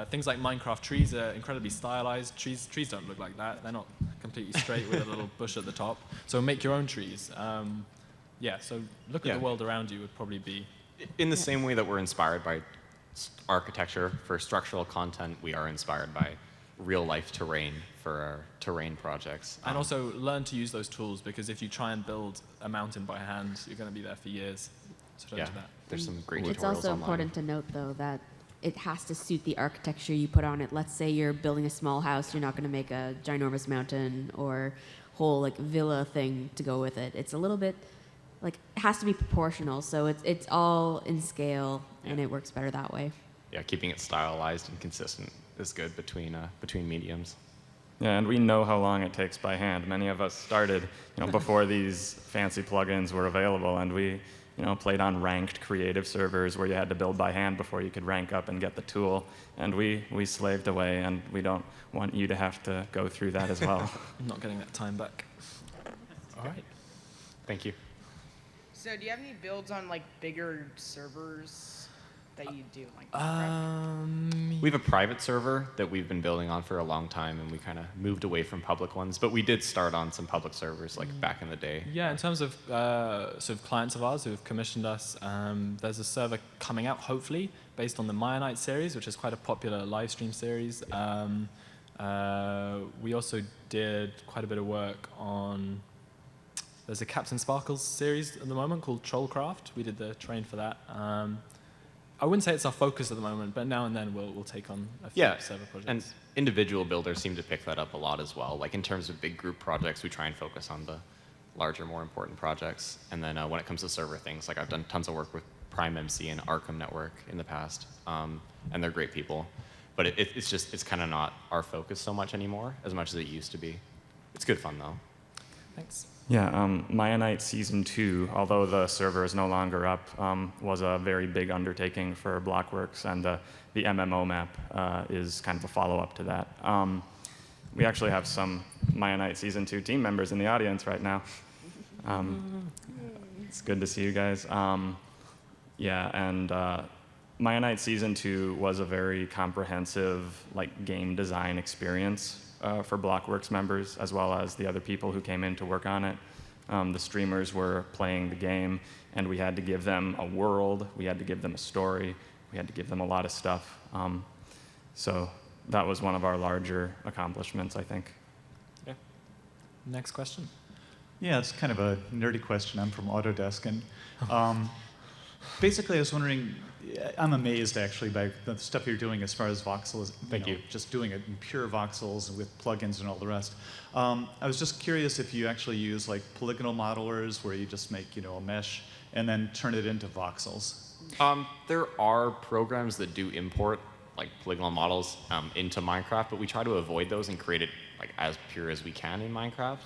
Things like Minecraft trees are incredibly stylized. Trees don't look like that. They're not completely straight with a little bush at the top. So make your own trees. So look at the world around you would probably be. In the same way that we're inspired by architecture for structural content, we are inspired by real-life terrain for our terrain projects. And also learn to use those tools, because if you try and build a mountain by hand, you're going to be there for years. So don't yeah, do that. there's some great It's tutorials also online. important to note, though, that it has to suit the architecture you put on it. Let's say you're building a small house, you're not going to make a ginormous mountain or whole villa thing to go with it. It's a little bit it has to be proportional. So it's all in scale, and it works better that way. Yeah, keeping it stylized and consistent is good between mediums. Yeah, and we know how long it takes by hand. Many of us started, before these fancy plugins were available, and we, played on ranked creative servers where you had to build by hand before you could rank up and get the tool. And we slaved away, and we don't want you to have to go through that as well. I'm not getting that time back. All right. Thank you. So do you have any builds on bigger servers that you do? Minecraft? We have a private server that we've been building on for a long time, and we kind of moved away from public ones. But we did start on some public servers back in the day. Yeah, in terms of sort of clients of ours who have commissioned us, there's a server coming out, hopefully, based on the Mionite series, which is quite a popular live stream series. We also did quite a bit of work on. There's a Captain Sparkles series at the moment called Trollcraft. We did the terrain for that. I wouldn't say it's our focus at the moment, but now and then we'll take on a few server projects. And individual builders seem to pick that up a lot as well. In terms of big group projects, we try and focus on the larger, more important projects. And then when it comes to server things, I've done tons of work with Prime MC and Arkham Network in the past, and they're great people. But it's kind of not our focus so much anymore, as much as it used to be. It's good fun though. Thanks. Yeah, Mionite Season 2, although the server is no longer up, was a very big undertaking for BlockWorks, and the MMO map is kind of a follow-up to that. We actually have some Mionite Season 2 team members in the audience right now. It's good to see you guys. Mionite Season 2 was a very comprehensive game design experience for BlockWorks members, as well as the other people who came in to work on it. The streamers were playing the game, and we had to give them a world, we had to give them a story, we had to give them a lot of stuff. So that was one of our larger accomplishments, I think. Yeah. Next question. Yeah, it's kind of a nerdy question. I'm from Autodesk, and basically I was wondering, I'm amazed actually by the stuff you're doing as far as voxels. Thank you. Just doing it in pure voxels with plugins and all the rest. I was just curious if you actually use polygonal modelers where you just make a mesh and then turn it into voxels. There are programs that do import polygonal models into Minecraft, but we try to avoid those and create it as pure as we can in Minecraft.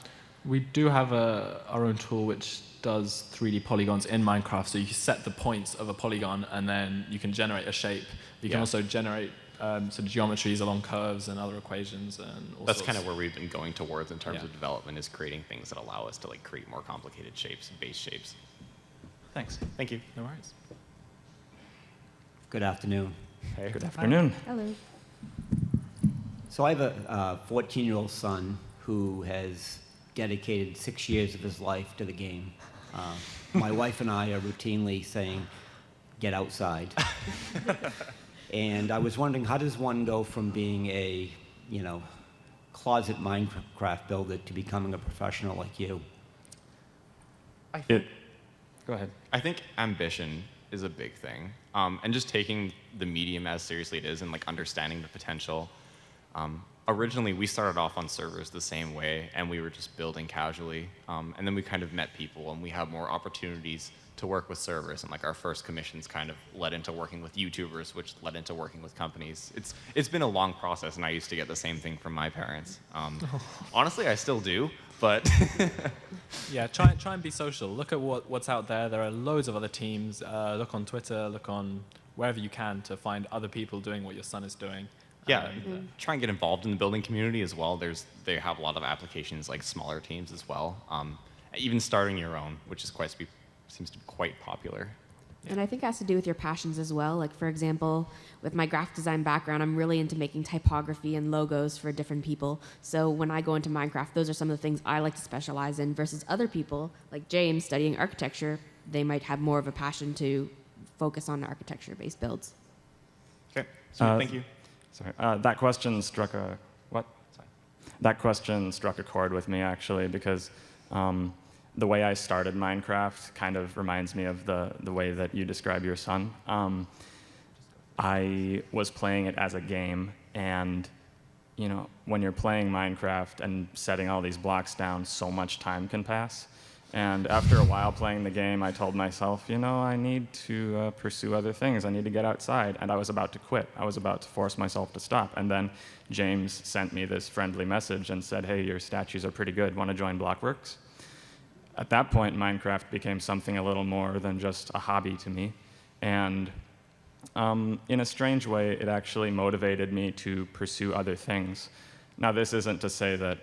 We do have our own tool which does 3D polygons in Minecraft, so you can set the points of a polygon and then you can generate a shape. You can also generate sort of geometries along curves and other equations and all That's sorts. kind of where we've been going towards in terms of development, is creating things that allow us to create more complicated shapes, base shapes. Thanks. Thank you. No worries. Good afternoon. Hey. Good afternoon. Hello. So I have a 14-year-old son who has dedicated 6 years of his life to the game. My wife and I are routinely saying, get outside. And I was wondering, how does one go from being a, closet Minecraft builder to becoming a professional like you? Go ahead. I think ambition is a big thing, and just taking the medium as seriously it is and understanding the potential. Originally, we started off on servers the same way, and we were just building casually, and then we kind of met people, and we had more opportunities to work with servers, and our first commissions kind of led into working with YouTubers, which led into working with companies. It's been a long process, and I used to get the same thing from my parents. Honestly, I still do, but Yeah, try and be social. Look at what's out there. There are loads of other teams. Look on Twitter, look on wherever you can to find other people doing what your son is doing. yeah, try and get involved in the building community as well. They have a lot of applications, smaller teams as well. Even starting your own, which is seems to be quite popular. And I think it has to do with your passions as well. For example, with my graphic design background, I'm really into making typography and logos for different people. So when I go into Minecraft, those are some of the things I like to specialize in, versus other people, like James, studying architecture. They might have more of a passion to focus on architecture-based builds. Okay, so thank you. Sorry, that question struck a That question struck a chord with me actually, because the way I started Minecraft kind of reminds me of the way that you describe your son. I was playing it as a game, and when you're playing Minecraft and setting all these blocks down, so much time can pass. And after a while playing the game, I told myself, I need to pursue other things. I need to get outside. And I was about to quit. I was about to force myself to stop. And then James sent me this friendly message and said, hey, your statues are pretty good. Want to join BlockWorks? At that point, Minecraft became something a little more than just a hobby to me. And in a strange way, it actually motivated me to pursue other things. Now, this isn't to say that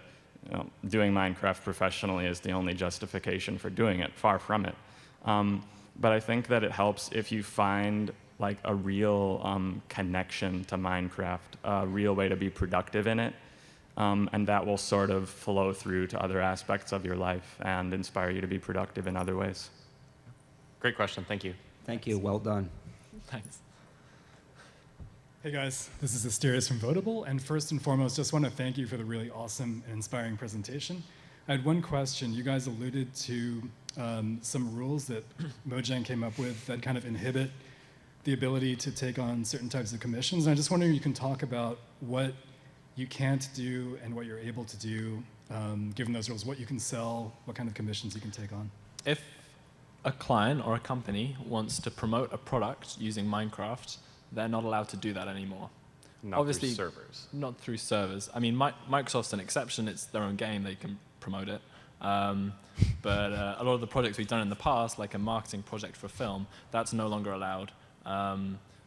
doing Minecraft professionally is the only justification for doing it. Far from it. But I think that it helps if you find a real connection to Minecraft, a real way to be productive in it. And that will sort of flow through to other aspects of your life and inspire you to be productive in other ways. Great question. Thank you. Thank you. Well done. Thanks. Hey guys, this is Asterius from Votable, and first and foremost, just want to thank you for the really awesome and inspiring presentation. I had one question. You guys alluded to some rules that Mojang came up with that kind of inhibit the ability to take on certain types of commissions. And I just wondering if you can talk about what you can't do and what you're able to do, given those rules, what you can sell, what kind of commissions you can take on. If a client or a company wants to promote a product using Minecraft, they're not allowed to do that anymore. Not Obviously, through servers. Not through servers. I mean, Microsoft's an exception. It's their own game. They can promote it. But a lot of the projects we've done in the past, like a marketing project for a film, that's no longer allowed.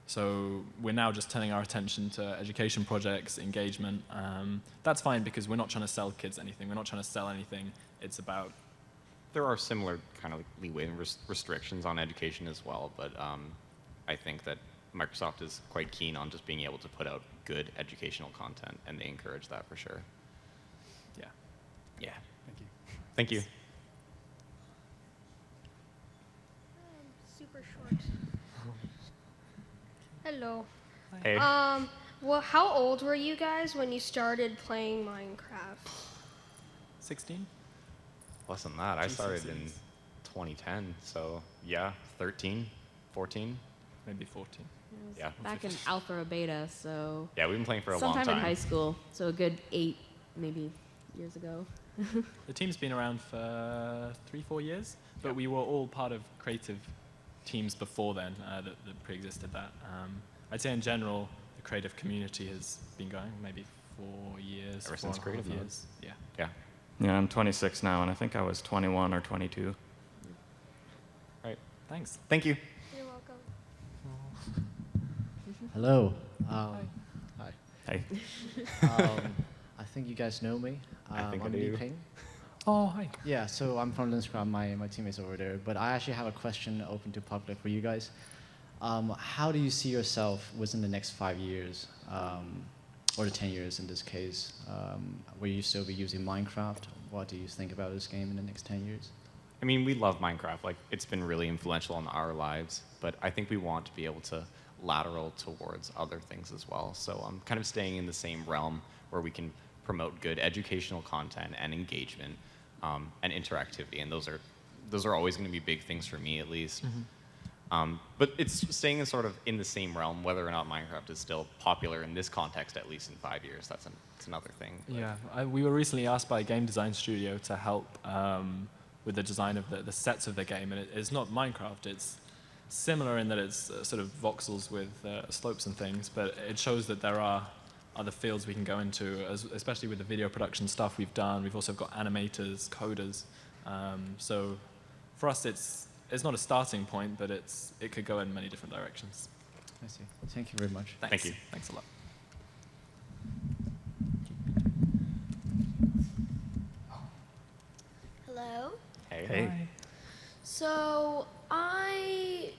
So we're now just turning our attention to education projects, engagement. That's fine because we're not trying to sell kids anything. We're not trying to sell anything. It's about... There are similar kind of leeway and restrictions on education as well, but I think that Microsoft is quite keen on just being able to put out good educational content, and they encourage that for sure. Yeah. Yeah. Thank you. Thank you. Super short. Hello. Hey. Well, how old were you guys when you started playing Minecraft? 16? Less than that. I started in GCSEs. 2010, so yeah, 13, 14. Maybe 14. Yeah. Back in alpha or beta, so Yeah, we've been playing for a long time. sometime in high school, so a good 8 maybe years ago. The team's been around for 3-4 years, but we were all part of creative teams before then that pre-existed that. I'd say in general, the creative community has been going maybe 4 years, Ever since 4.5 creative mode. years. Yeah. Yeah. Yeah, I'm 26 now, and I think I was 21 or 22. Right. Thanks. Thank you. You're welcome. Hello. Hi. Hey. I think you guys know me. I think I I'm do. Lee Ping. Oh, hi. Yeah, so I'm from Linscrum. My teammate's over there. But I actually have a question open to public for you guys. How do you see yourself within the next 5 years, or the 10 years in this case? Will you still be using Minecraft? What do you think about this game in the next 10 years? I mean, we love Minecraft. Like, it's been really influential in our lives, but I think we want to be able to lateral towards other things as well. So I'm kind of staying in the same realm where we can promote good educational content and engagement and interactivity, and those are always going to be big things for me, at least. But it's staying in the same realm, whether or not Minecraft is still popular in this context, at least in 5 years. That's another thing. But Yeah, we were recently asked by a game design studio to help with the design of the sets of the game, and it's not Minecraft. It's similar in that it's sort of voxels with slopes and things, but it shows that there are other fields we can go into, especially with the video production stuff we've done. We've also got animators, coders. So for us, it's not a starting point, but it could go in many different directions. I see. Thank you very much. Thanks. Thank you. Thanks a lot. Hello. hey. So I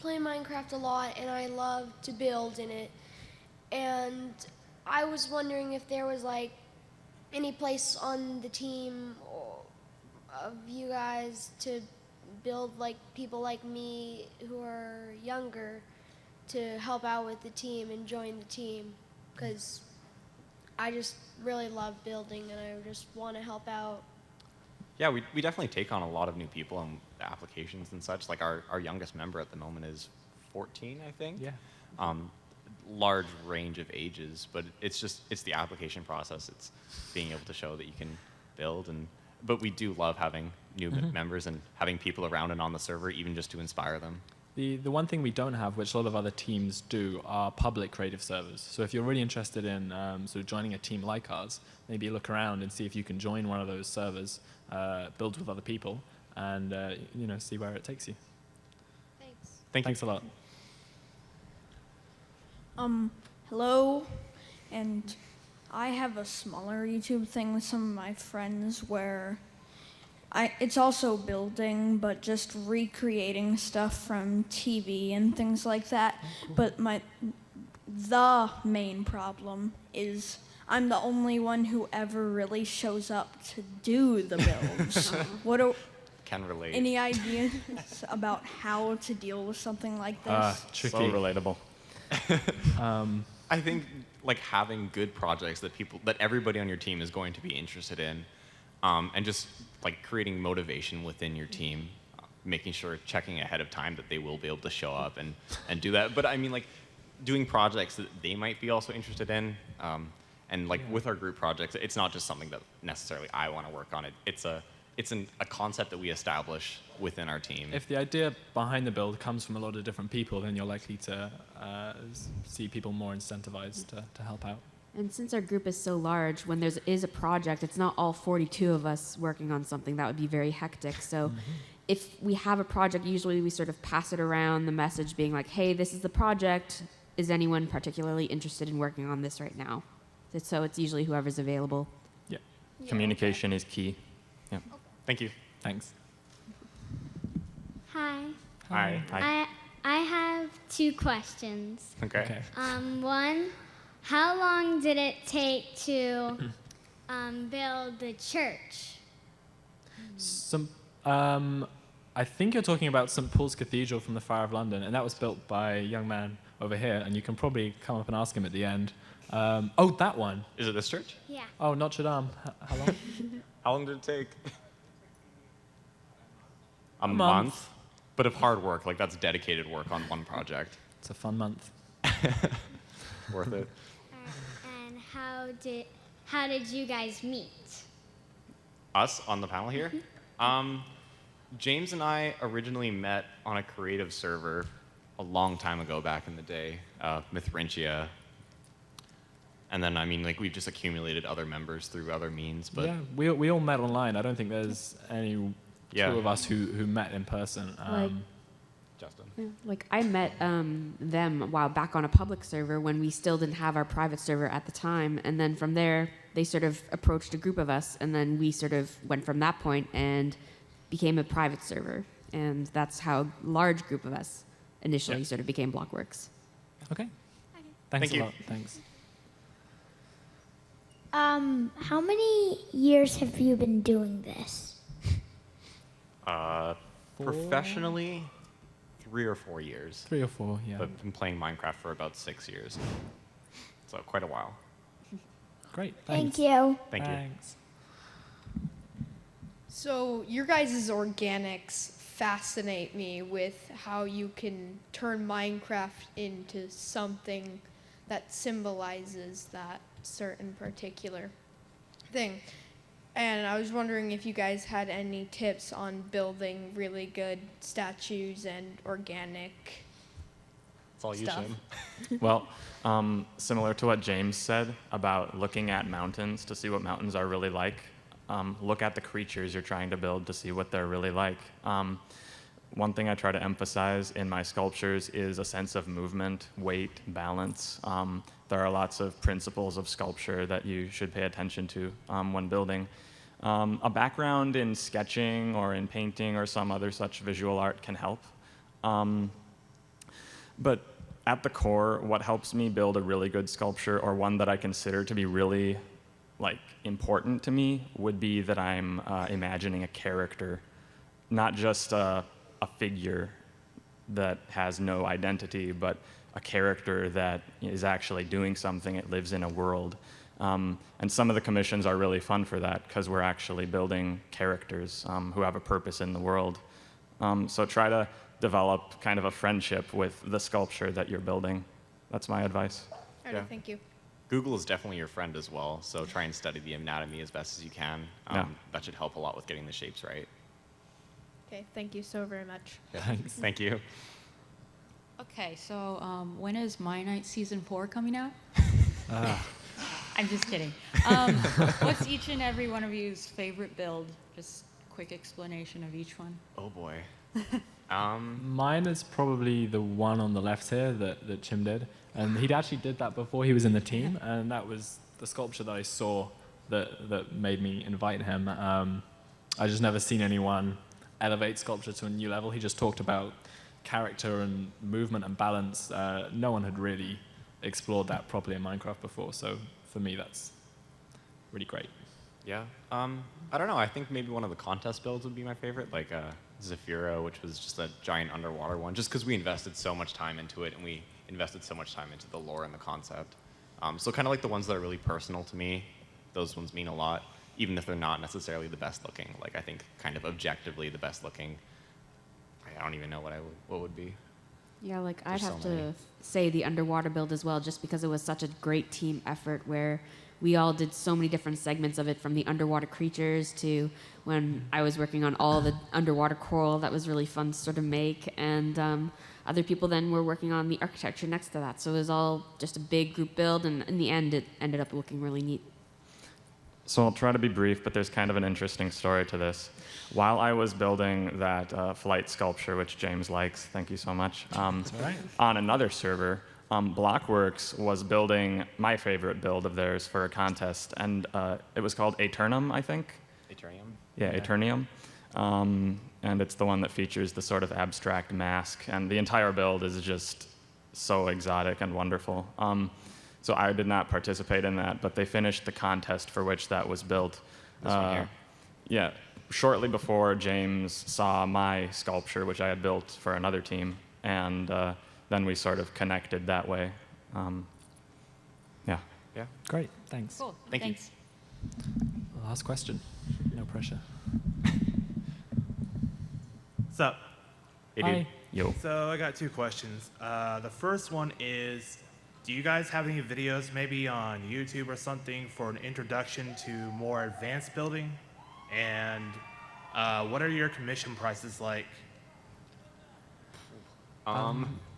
play Minecraft a lot, and I love to build in it. And I was wondering if there was like any place on the team of you guys to build like people like me who are younger to help out with the team and join the team, because I just really love building and I just want to help out. Yeah, we definitely take on a lot of new people and applications and such. Like our youngest member at the moment is 14, I think. Yeah. Large range of ages, but it's the application process. It's being able to show that you can build, but we do love having new members and having people around and on the server, even just to inspire them. The one thing we don't have, which a lot of other teams do, are public creative servers. So if you're really interested in sort of joining a team like ours, maybe look around and see if you can join one of those servers, build with other people, and see where it takes you. Thanks. Thanks a lot. Hello, and I have a smaller YouTube thing with some of my friends where it's also building, but just recreating stuff from TV and things like that. But the main problem is I'm the only one who ever really shows up to do the builds. Can relate. Any ideas about how to deal with something like this? Tricky. So relatable. I think like having good projects that everybody on your team is going to be interested in, and just like creating motivation within your team, making sure checking ahead of time that they will be able to show up and do that. But I mean, like doing projects that they might be also interested in, and like with our group projects, it's not just something that necessarily I want to work on. It's a concept that we establish within our team. If the idea behind the build comes from a lot of different people, then you're likely to see people more incentivized to help out. And since our group is so large, when there is a project, it's not all 42 of us working on something. That would be very hectic. So if we have a project, usually we sort of pass it around, the message being like, hey, this is the project. Is anyone particularly interested in working on this right now? So it's usually whoever's available. Yeah. Communication is key. Yeah. Thank you. Thanks. Hi. Hi. Hi. I have 2 questions. Okay. One, how long did it take to build the church? I think you're talking about St. Paul's Cathedral from the Fire of London, and that was built by a young man over here, and you can probably come up and ask him at the end. Oh, that one. Is it this church? Yeah. Oh, Notre Dame. How long? How long did it take? A month. month? But of hard work, like that's dedicated work on one project. It's a fun month. Worth it. And how did you guys meet? Us on the panel here? James and I originally met on a creative server a long time ago back in the day, Mythrentia. And then, I mean, like, we've just accumulated other members through other means, but... Yeah, we all met online. I don't think there's any two of us who met in person. Justin. Yeah, like I met them a while back on a public server when we still didn't have our private server at the time, and then from there they sort of approached a group of us, and then we sort of went from that point and became a private server, and that's how a large group of us initially sort of became BlockWorks. Okay. Thank Thanks you. a lot. Thanks. How many years have you been doing this? Professionally, 3 or 4 years. 3 or 4, yeah. But I've been playing Minecraft for about 6 years. So quite a while. Great. Thank you. Thank you. Thanks. So your guys' organics fascinate me with how you can turn Minecraft into something that symbolizes that certain particular thing. And I was wondering if you guys had any tips on building really good statues and organic It's all you, stuff. Shim. Well, similar to what James said about looking at mountains to see what mountains are really like, look at the creatures you're trying to build to see what they're really like. One thing I try to emphasize in my sculptures is a sense of movement, weight, balance. There are lots of principles of sculpture that you should pay attention to when building. A background in sketching or in painting or some other such visual art can help. But at the core, what helps me build a really good sculpture, or one that I consider to be really important to me, would be that I'm imagining a character, not just a figure that has no identity, but a character that is actually doing something. It lives in a world. And some of the commissions are really fun for that because we're actually building characters who have a purpose in the world. So try to develop kind of a friendship with the sculpture that you're building. That's my advice. All right, thank you. Google is definitely your friend as well, so try and study the anatomy as best as you can. That should help a lot with getting the shapes right. Okay, thank you so very much. Thanks. Thank you. Okay, so when is My Night Season 4 coming out? I'm just kidding. What's each and every one of you's favorite build? Just quick explanation of each one. Oh boy. Mine is probably the one on the left here that Chim did. And he actually did that before he was in the team, and that was the sculpture that I saw that made me invite him. I just never seen anyone elevate sculpture to a new level. He just talked about character and movement and balance. No one had really explored that properly in Minecraft before, so for me that's really great. Yeah. I don't know. I think maybe one of the contest builds would be my favorite, like Zafiro, which was just a giant underwater one, just because we invested so much time into it, and we invested so much time into the lore and the concept. So kind of like the ones that are really personal to me, those ones mean a lot, even if they're not necessarily the best looking. Like I think kind of objectively the best looking. I don't even know what would be. Yeah, like I'd There's so have to many. say the underwater build as well, just because it was such a great team effort where we all did so many different segments of it, from the underwater creatures to when I was working on all the underwater coral. That was really fun to sort of make, and other people then were working on the architecture next to that. So it was all just a big group build, and in the end it ended up looking really neat. So I'll try to be brief, but there's kind of an interesting story to this. While I was building that flight sculpture, which James likes, thank you so much, That's all right. on another server, BlockWorks was building my favorite build of theirs for a contest, and it was called Aeternum, I think. Aeternium? Yeah, Yeah. Aeternium. and it's the one that features the sort of abstract mask, and the entire build is just so exotic and wonderful. So I did not participate in that, but they finished the contest for which that was built. This one here? Yeah, shortly before James saw my sculpture, which I had built for another team, and then we sort of connected that way. Yeah. Yeah. Great, thanks. Cool. Thanks. Last question. No pressure. What's up? Hey, dude. Hi. Yo. So I got two questions. The first one is, do you guys have any videos maybe on YouTube or something for an introduction to more advanced building? And what are your commission prices like?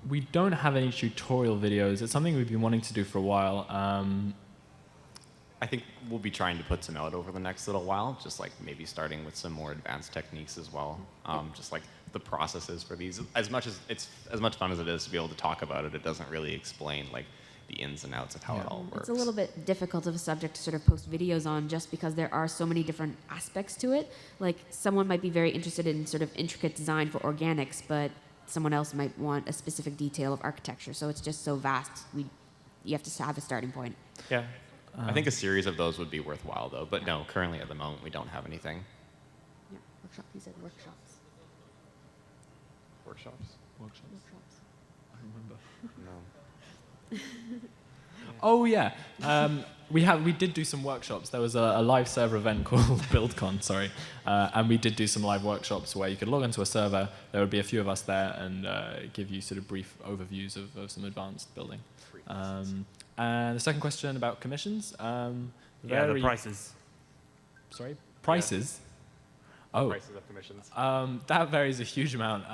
We don't have any tutorial videos. It's something we've been wanting to do for a while. I think we'll be trying to put some out over the next little while, just like maybe starting with some more advanced techniques as well. Just like the processes for these. As much fun as it is to be able to talk about it, it doesn't really explain like the ins and outs of how it all works. It's a little bit difficult of a subject to sort of post videos on just because there are so many different aspects to it. Like someone might be very interested in sort of intricate design for organics, but someone else might want a specific detail of architecture. So it's just so vast. You have to have a starting point. Yeah. I think a series of those would be worthwhile though, but no, currently at the moment we don't have anything. Yeah, workshop. He said workshops. Workshops? Workshops. I remember. No. Oh yeah, we did do some workshops. There was a live server event called BuildCon, sorry, and we did do some live workshops where you could log into a server. There would be a few of us there and give you sort of brief overviews of some advanced building. And the second question about commissions. Yeah, the prices. Sorry, prices. Yeah. Oh, prices of commissions. That varies a huge amount.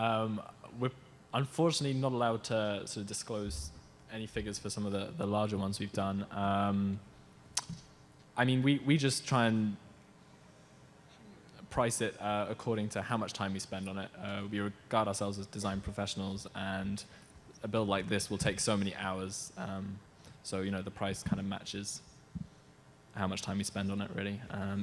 We're unfortunately not allowed to sort of disclose any figures for some of the larger ones we've done. I mean, we just try and price it according to how much time we spend on it. We regard ourselves as design professionals, and a build like this will take so many hours. So, you know, the price kind of matches how much time we spend on it, really.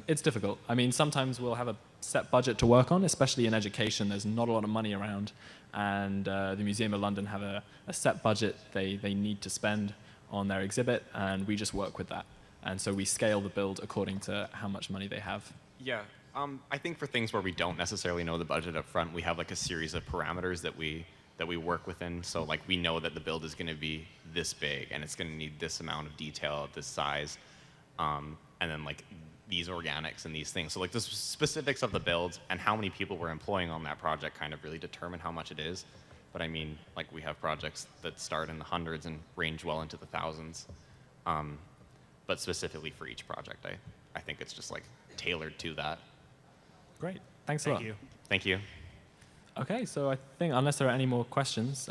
It's difficult. I mean, sometimes we'll have a set budget to work on, especially in education. There's not a lot of money around, and the Museum of London have a set budget they need to spend on their exhibit, and we just work with that. And so we scale the build according to how much money they have. Yeah. I think for things where we don't necessarily know the budget up front, we have like a series of parameters that we work within. So like we know that the build is going to be this big and it's going to need this amount of detail at this size. And then like these organics and these things. So like the specifics of the build and how many people we're employing on that project kind of really determine how much it is. But I mean, like we have projects that start in the hundreds and range well into the thousands. But specifically for each project, I think it's just like tailored to that. Great. Thanks a lot. Thank you. Thank you. Okay, so I think unless there are any more questions,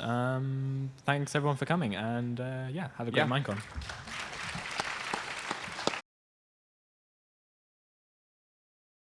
thanks everyone for coming, and yeah, have a great Yeah. MineCon.